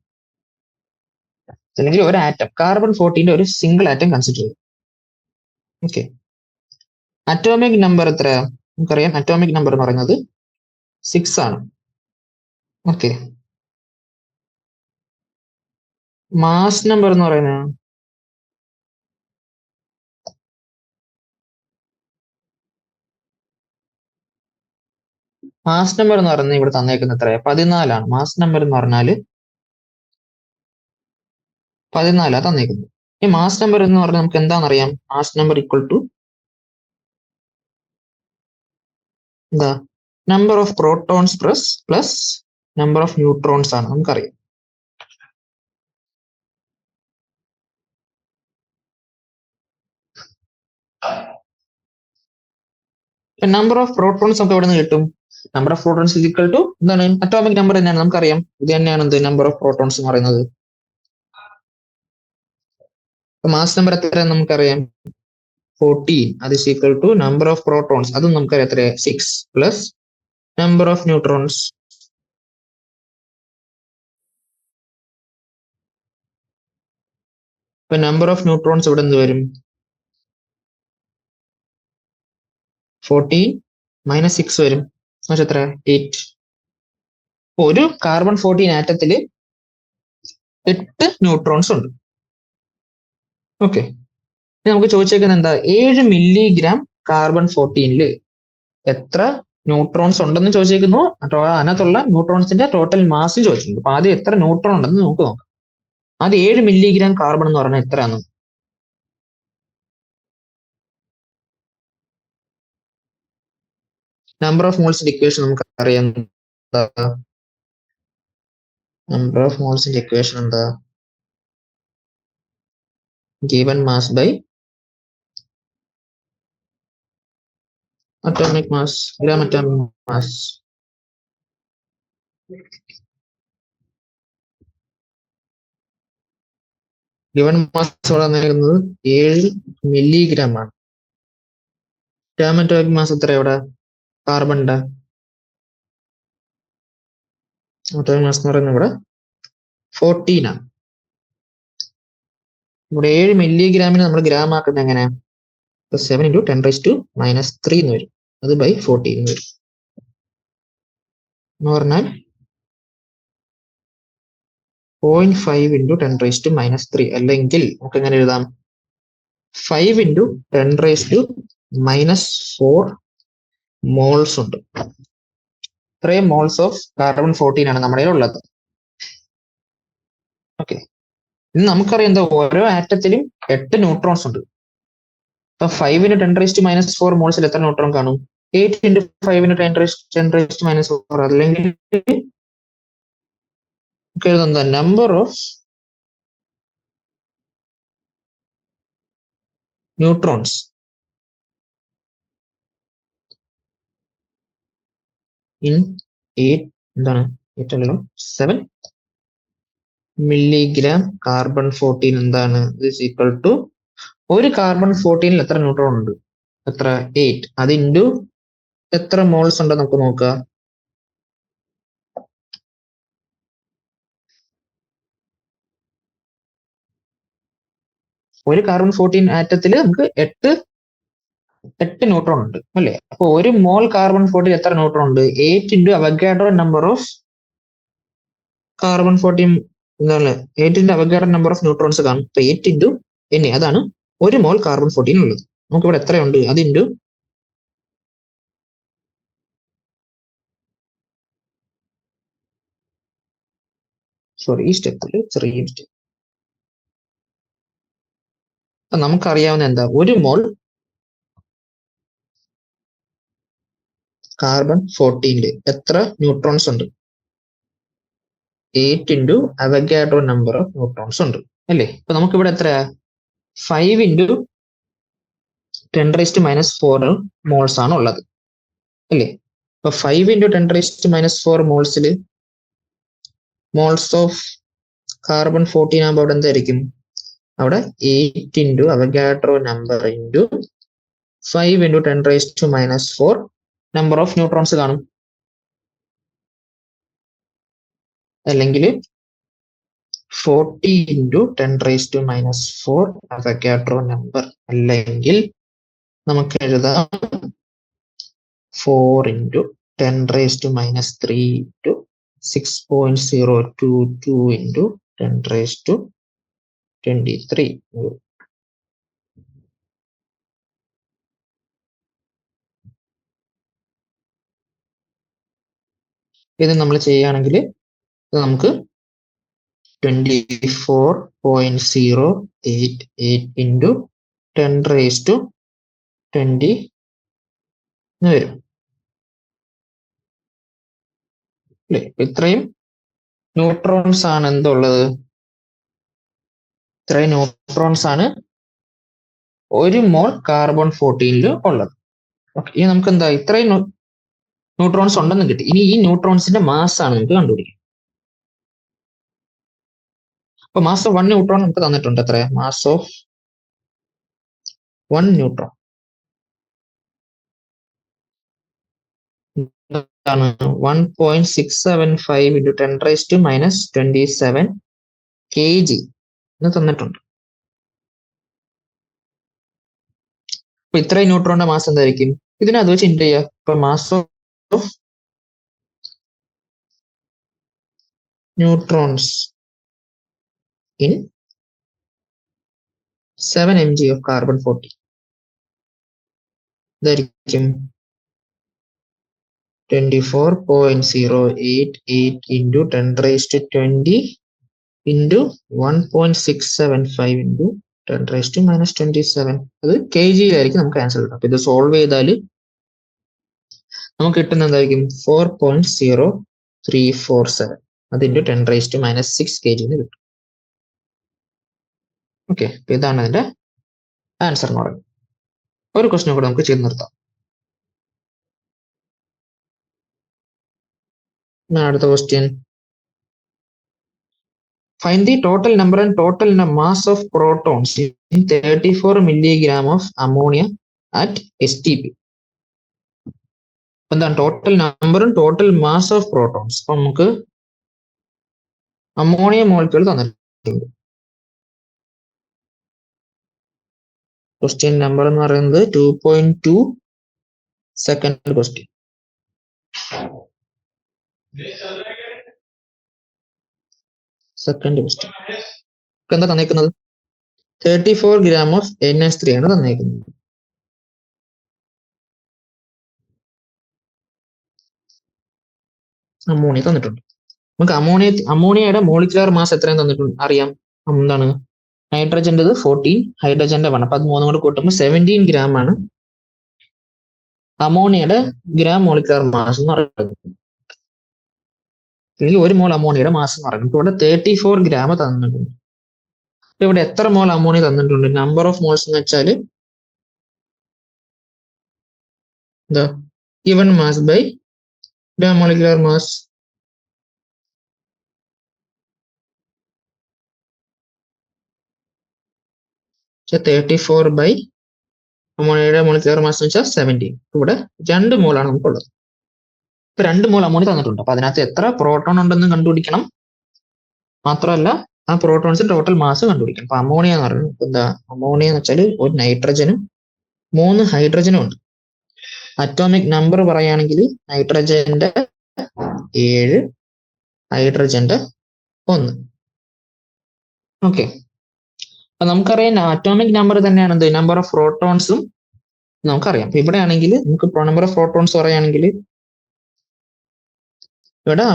അല്ലെങ്കിൽ ഒരു ആറ്റം. കാർബൺ 14 ഒരു സിംഗിൾ ആറ്റം കൺസിഡർ ചെയ്യാം. ഓക്കെ, അറ്റോമിക് നമ്പർ എത്ര? നമുക്കറിയാം അറ്റോമിക് നമ്പർ എന്ന് പറയുന്നത് 6 ആണ്. ഓക്കെ, മാസ് നമ്പർ എന്ന് പറയുന്നത് ഇവിടെ തന്നേക്കുന്നത് എത്രയാ? 14 ആണ്. മാസ് നമ്പർ എന്ന് പറഞ്ഞാല് 14 തന്നേക്കുന്നത്. ഈ മാസ് നമ്പർ എന്ന് പറഞ്ഞാൽ നമുക്ക് എന്താണെന്നറിയാം? മാസ് നമ്പർ ഈക്വൽ ടു എന്താ? Number of protons plus number of neutrons ആണ് നമുക്കറിയാം. നമ്പർ ഓഫ് പ്രോട്ടോൺസ് നമുക്ക് എവിടെ നിന്ന് കിട്ടും? Number of protons equal to എന്താണ്? അറ്റോമിക് നമ്പർ തന്നെയാണ്, നമുക്കറിയാം. ഇത് തന്നെയാണ് എന്ത്? നമ്പർ ഓഫ് പ്രോട്ടോൺസ് എന്ന് പറയുന്നത്. മാസ് നമ്പർ എത്രയാണെന്ന് നമുക്കറിയാം, 14. അത് is equal to number of protons, അതും നമുക്കറിയാം എത്ര? 6 പ്ലസ് നമ്പർ ഓഫ് ന്യൂട്രോൺസ്. ഇപ്പൊ നമ്പർ ഓഫ് ന്യൂട്രോൺസ് ഇവിടെ എന്ത് വരും? 14 മൈനസ് 6 വരും. എത്ര? 8. ഒരു കാർബൺ 14 ആറ്റത്തില് 8 ന്യൂട്രോൺസ് ഉണ്ട്. ഓക്കെ, നമുക്ക് ചോദിച്ചേക്കുന്നത് എന്താ? 7 milligram കാർബൺ 14 എത്ര ന്യൂട്രോൺസ് ഉണ്ടെന്ന് ചോദിച്ചേക്കുന്നു. അതിനകത്തുള്ള ന്യൂട്രോൺസിന്റെ ടോട്ടൽ മാസ് ചോദിച്ചിട്ടുണ്ട്. അപ്പൊ ആദ്യം എത്ര ന്യൂട്രോൺ ഉണ്ടെന്ന് നമുക്ക് നോക്കാം. ആദ്യം 7 milligram കാർബൺ എന്ന് പറഞ്ഞാൽ എത്രയാണ്? നമ്പർ ഓഫ് മോൾസിന്റെ ഇക്വേഷൻ നമുക്ക് അറിയാം. നമ്പർ ഓഫ് മോൾസിന്റെ ഇക്വേഷൻ എന്താ? given mass by atomic mass, gram atomic mass. given mass ഇവിടെ വന്നിരിക്കുന്നത് 7 milligram ആണ്. gram atomic mass എത്ര? ഇവിടെ കാർബണിന്റെ atomic mass എന്ന് പറയുന്നത് ഇവിടെ 14 ആണ്. ഇവിടെ 7 milligram നമ്മൾ ഗ്രാം ആക്കുന്നത് എങ്ങനെ? 7 into 10⁻³ എന്ന് വരും. അത് by 14 വരും എന്ന് പറഞ്ഞാൽ 0.5 into 10⁻³ അല്ലെങ്കിൽ നമുക്ക് എങ്ങനെ എഴുതാം? 5 into 10⁻⁻4 മോൾസ് ഉണ്ട്. ഇത്രയും മോൾസ് ഓഫ് കാർബൺ 14 ആണ് നമ്മുടെ ഉള്ളത്. ഓക്കെ, ഇത് നമുക്കറിയാം എന്താ, ഓരോ ആറ്റത്തിലും 8 ന്യൂട്രോൺസ് ഉണ്ട്. അപ്പൊ 5 × 10⁻⁴ മോൾസിൽ എത്ര ന്യൂട്രോൺ കാണും? 8 × 5 × 10⁻⁴. അല്ലെങ്കിൽ എഴുതുന്ന നമ്പർ ഓഫ് ന്യൂട്രോൺസ് ഇൻ 8 എന്താണ് 7 മില്ലിഗ്രാം കാർബൺ 14 എന്താണ് ഈക്വൽ ടു ഒരു കാർബൺ 14ൽ എത്ര ന്യൂട്രോൺ ഉണ്ട്? എത്ര? 8. അത് ഇൻറ്റു എത്ര മോൾസ് ഉണ്ടോ നമുക്ക് നോക്കാം. ഒരു കാർബൺ 14 ആറ്റത്തിൽ നമുക്ക് 8 ന്യൂട്രോൺ ഉണ്ട് അല്ലെ? അപ്പൊ ഒരു മോൾ കാർബൺ 14 എത്ര ന്യൂട്രോൺ ഉണ്ട്? 8 into Avogadro number of carbon 14 എന്താണ് 8 into Avogadro number of neutrons കാണും. അപ്പൊ 8 ഇൻറ്റു Na അതാണ് ഒരു മോൾ കാർബൺ 14 ഉള്ളത്. നമുക്ക് ഇവിടെ എത്രയുണ്ട്? അത് ഇൻറ്റു ഈ സ്റ്റെപ്പിൽ ചെറിയ സ്റ്റെപ്പ്. നമുക്കറിയാവുന്ന എന്താ, ഒരു മോൾ കാർബൺ 14ല് എത്ര ന്യൂട്രോൺസ് ഉണ്ട്? 8 into Avogadro number of neutrons ഉണ്ട് അല്ലേ? അപ്പൊ നമുക്ക് ഇവിടെ എത്രയാ? 5 ഇൻറ്റു 10⁻⁴ മോൾസ് ആണ് ഉള്ളത് അല്ലേ? അപ്പൊ 5 ഇൻറ്റു 10⁻⁴ മോൾസിൽ മോൾസ് ഓഫ് കാർബൺ 14 ആകുമ്പോൾ അവിടെ എന്തായിരിക്കും? അവിടെ 8 into Avogadro number into 5 into 10⁻⁴ number of neutrons കാണും. അല്ലെങ്കിൽ 40 ഇൻറ്റു 10⁻⁴ അവഗാഡ്രോ നമ്പർ. അല്ലെങ്കിൽ നമുക്ക് എഴുതാം 4 ഇൻറ്റു 10⁻³ ഇൻറ്റു 6.022 ഇൻറ്റു 10⁻23. ഇത് നമ്മൾ ചെയ്യുകയാണെങ്കിൽ നമുക്ക് 24.088 ഇൻറ്റു 10⁻20 വരും അല്ലേ? ഇത്രയും ന്യൂട്രോൺസ് ആണ് എന്തുള്ളത്? ഇത്രയും ന്യൂട്രോൺസ് ആണ് ഒരു മോൾ കാർബൺ 14ൽ ഉള്ളത്. ഇനി നമുക്ക് എന്താ, ഇത്രയും ന്യൂട്രോൺസ് ഉണ്ടെന്ന് കിട്ടി. ഇനി ഈ ന്യൂട്രോൺസിന്റെ മാസ് ആണ് നമുക്ക് കണ്ടുപിടിക്കുക. അപ്പൊ മാസ് ഓഫ് 1 ന്യൂട്രോൺ നമുക്ക് തന്നിട്ടുണ്ട്. എത്ര? Mass of 1 neutron 1.675 into 10⁻⁻27 kg എന്ന് തന്നിട്ടുണ്ട്. അപ്പൊ ഇത്രയും ന്യൂട്രോണിന്റെ മാസ് എന്തായിരിക്കും? ഇതിനകത്ത് വെച്ച് ഇൻറ്റു ചെയ്യുക. ഇപ്പൊ mass of neutrons in 7 mg of carbon 14 ഇതായിരിക്കും 24.088 ഇൻറ്റു 10⁻20 ഇൻറ്റു 1.675 ഇൻറ്റു 10⁻⁻27. അത് kgയിലായിരിക്കും നമുക്ക് ആൻസർ കിട്ടും. അപ്പൊ ഇത് സോൾവ് ചെയ്താൽ നമുക്ക് കിട്ടുന്ന എന്തായിരിക്കും? 4.0347. അതിന്റെ 10⁻⁻6 kg എന്ന് കിട്ടും. ഓക്കെ, ഇതാണ് അതിന്റെ ആൻസർ എന്ന് പറയുന്നത്. ഒരു ക്വസ്റ്റ്യൻ കൂടെ നമുക്ക് ചെയ്ത് നിർത്താം. അടുത്ത question, find the total number and total mass of protons in 34 milligram of ammonia at STP. എന്താണ് ടോട്ടൽ നമ്പറും ടോട്ടൽ മാസ് ഓഫ് പ്രോട്ടോൺസ്? അപ്പൊ നമുക്ക് അമോണിയ മോളിക്യൂൾ തന്നിട്ടുണ്ട്. ക്വസ്റ്റ്യൻ നമ്പർ എന്ന് പറയുന്നത് 2.2. Second question. എന്താ തന്നേക്കുന്നത്? 34 gram ഓഫ് NH3 ആണ് തന്നേക്കുന്നത്. അമോണിയ തന്നിട്ടുണ്ട്. നമുക്ക് അമോണിയയുടെ മോളിക്കുലർ മാസ് എത്രയും തന്നിട്ടുണ്ട് അറിയാം. എന്താണ് നൈട്രജൻ്റെത് 14, ഹൈഡ്രജന്റെ 1. അപ്പൊ അത് മൂന്നും കൂടെ കൂട്ടുമ്പോൾ 17 gram ആണ് അമോണിയയുടെ ഗ്രാം മോളിക്കുലർ മാസ് എന്ന് പറയുന്നത്. അല്ലെങ്കിൽ 1 മോൾ അമോണിയയുടെ മാസ് എന്ന് പറയുന്നത്. ഇവിടെ 34 gram തന്നിട്ടുണ്ട്. ഇവിടെ എത്ര മോൾ അമോണിയ തന്നിട്ടുണ്ട്? നമ്പർ ഓഫ് മോൾസ് എന്ന് വെച്ചാൽ എന്താ given mass by gram molecular mass. So 34 by അമോണിയയുടെ മോളിക്കുലർ മാസ് എന്ന് വെച്ചാൽ 17. ഇവിടെ 2 മോളാണ് നമുക്കുള്ളത്. ഇപ്പൊ 2 മോൾ അമോണിയ തന്നിട്ടുണ്ട്. അപ്പൊ അതിനകത്ത് എത്ര പ്രോട്ടോൺ ഉണ്ടെന്ന് കണ്ടുപിടിക്കണം. മാത്രമല്ല ആ പ്രോട്ടോൺസ് ടോട്ടൽ മാസ് കണ്ടുപിടിക്കണം. അപ്പൊ അമോണിയ എന്ന് പറയുന്നത് എന്താ? അമോണിയ എന്ന് വെച്ചാൽ ഒരു നൈട്രജനും 3 ഹൈഡ്രജനും ഉണ്ട്. അറ്റോമിക് നമ്പർ പറയുകയാണെങ്കിൽ നൈട്രജന്റെ 7, ഹൈഡ്രജന്റെ 1. ഓക്കെ, അപ്പൊ നമുക്കറിയാം അറ്റോമിക് നമ്പർ തന്നെയാണ് എന്ത് നമ്പർ ഓഫ് പ്രോട്ടോൺസും നമുക്കറിയാം. അപ്പൊ ഇവിടെ ആണെങ്കിൽ നമുക്ക് നമ്പർ ഓഫ് പ്രോട്ടോൺസ് പറയുകയാണെങ്കിൽ ഇവിടെ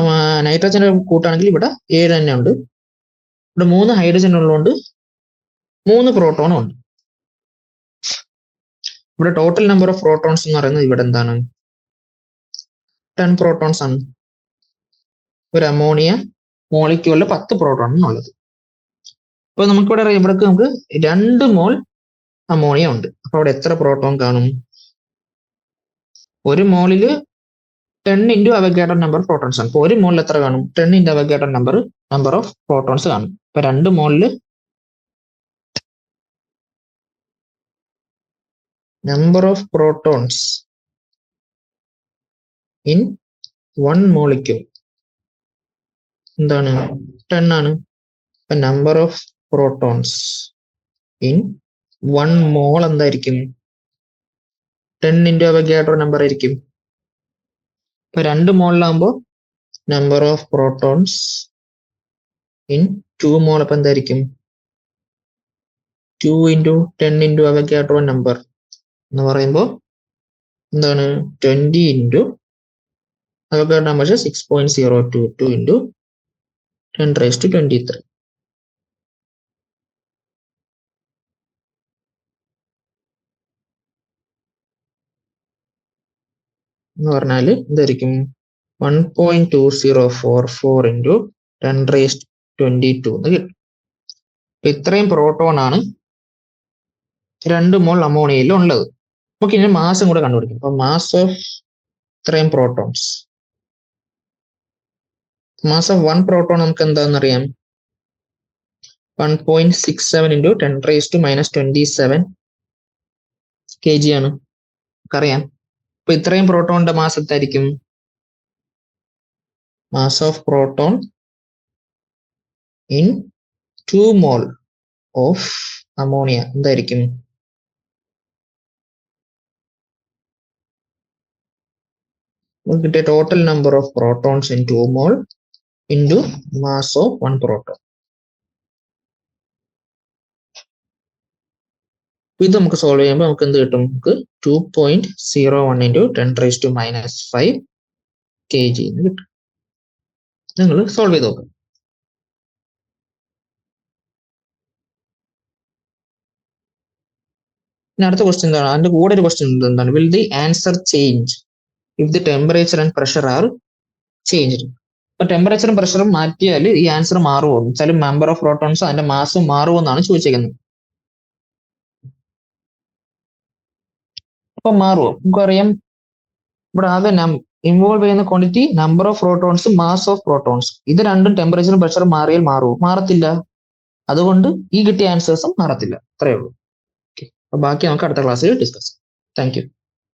നൈട്രജന്റെ കൂട്ടാണെങ്കിൽ ഇവിടെ 7 തന്നെ ഉണ്ട്. ഇവിടെ 3 ഹൈഡ്രജൻ ഉള്ളതുകൊണ്ട് 3 പ്രോട്ടോണും ഉണ്ട്. ഇവിടെ ടോട്ടൽ നമ്പർ ഓഫ് പ്രോട്ടോൺസ് എന്ന് പറയുന്നത് ഇവിടെ എന്താണ്? 10 പ്രോട്ടോൺസ് ആണ്. ഒരു അമോണിയ മോളിക്യൂളിൽ 10 പ്രോട്ടോൺ ഉള്ളത്. അപ്പൊ നമുക്കിവിടെ ഇവിടെ നമുക്ക് 2 മോൾ അമോണിയ ഉണ്ട്. അപ്പൊ അവിടെ എത്ര പ്രോട്ടോൺ കാണും? ഒരു മോളില് 10 ഇൻറ്റു അവഗാഡ്രോ നമ്പർ പ്രോട്ടോൺസ് ആണ്. അപ്പൊ ഒരു മോളിൽ എത്ര കാണും? 10 into Avogadro number of protons കാണും. അപ്പൊ 2 മോളില് number of protons in 1 molecule എന്താണ്? 10 ആണ്. അപ്പൊ നമ്പർ ഓഫ് പ്രോട്ടോൺസ് ഇൻ 1 മോൾ എന്തായിരിക്കും? 10 ഇൻറ്റു അവഗാഡ്രോ നമ്പർ ആയിരിക്കും. ഇപ്പൊ 2 മോളിലാകുമ്പോൾ നമ്പർ ഓഫ് പ്രോട്ടോൺസ് ഇൻ 2 മോൾ അപ്പൊ എന്തായിരിക്കും? 2 ഇൻറ്റു 10 ഇൻറ്റു അവഗാഡ്രോ നമ്പർ എന്ന് പറയുമ്പോൾ എന്താണ്? 20 ഇൻറ്റു അവഗാഡ്രോ നമ്പർ 6.022 ഇൻറ്റു 10⁻23. എന്ന് പറഞ്ഞാൽ എന്തായിരിക്കും? 1.2044 ഇൻറ്റു 10⁻22 എന്ന് കിട്ടും. ഇത്രയും പ്രോട്ടോൺ ആണ് 2 മോൾ അമോണിയയിൽ ഉള്ളത്. നമുക്ക് ഇനി മാസും കൂടെ കണ്ടുപിടിക്കും. അപ്പൊ മാസ് ഓഫ് ഇത്രയും പ്രോട്ടോൺസ്, മാസ് ഓഫ് 1 പ്രോട്ടോൺ നമുക്ക് എന്താണെന്നറിയാം? 1.67 ഇൻറ്റു 10⁻27 kg ആണ്. നമുക്കറിയാം. അപ്പൊ ഇത്രയും പ്രോട്ടോണിന്റെ മാസ് എന്തായിരിക്കും? Mass of proton in 2 mole of ammonia എന്തായിരിക്കും? കിട്ടിയ total number of protons in 2 mole into mass of 1 proton. ഇത് നമുക്ക് സോൾവ് ചെയ്യുമ്പോൾ നമുക്ക് എന്ത് കിട്ടും? നമുക്ക് 2.01 ഇൻറ്റു 10⁻⁻5 kg എന്ന് കിട്ടും. നിങ്ങൾ സോൾവ് ചെയ്ത് നോക്കാം. ഇനി അടുത്ത ക്വസ്റ്റ്യൻ എന്താണ്? അതിന്റെ കൂടെ ഒരു ക്വസ്റ്റ്യൻ എന്താണ്? Will the answer change if the temperature and pressure are changed? അപ്പൊ ടെമ്പറേച്ചറും പ്രഷറും മാറ്റിയാൽ ഈ ആൻസർ മാറുമോ? വെച്ചാൽ നമ്പർ ഓഫ് പ്രോട്ടോൺസും അതിന്റെ മാസും മാറുമോ എന്നാണ് ചോദിച്ചേക്കുന്നത്. അപ്പൊ മാറുമോ? നമുക്കറിയാം ഇവിടെ ആകെ ഇൻവോൾവ് ചെയ്യുന്ന quantity number of protons, mass of protons. ഇത് രണ്ടും ടെമ്പറേച്ചറും പ്രഷറും മാറിയാൽ മാറുമോ? മാറത്തില്ല. അതുകൊണ്ട് ഈ കിട്ടിയ ആൻസേഴ്സും മാറത്തില്ല. അത്രയേ ഉള്ളൂ. ഓക്കെ, അപ്പൊ ബാക്കി നമുക്ക് അടുത്ത ക്ലാസ്സിൽ ഡിസ്കസ്. Thank you.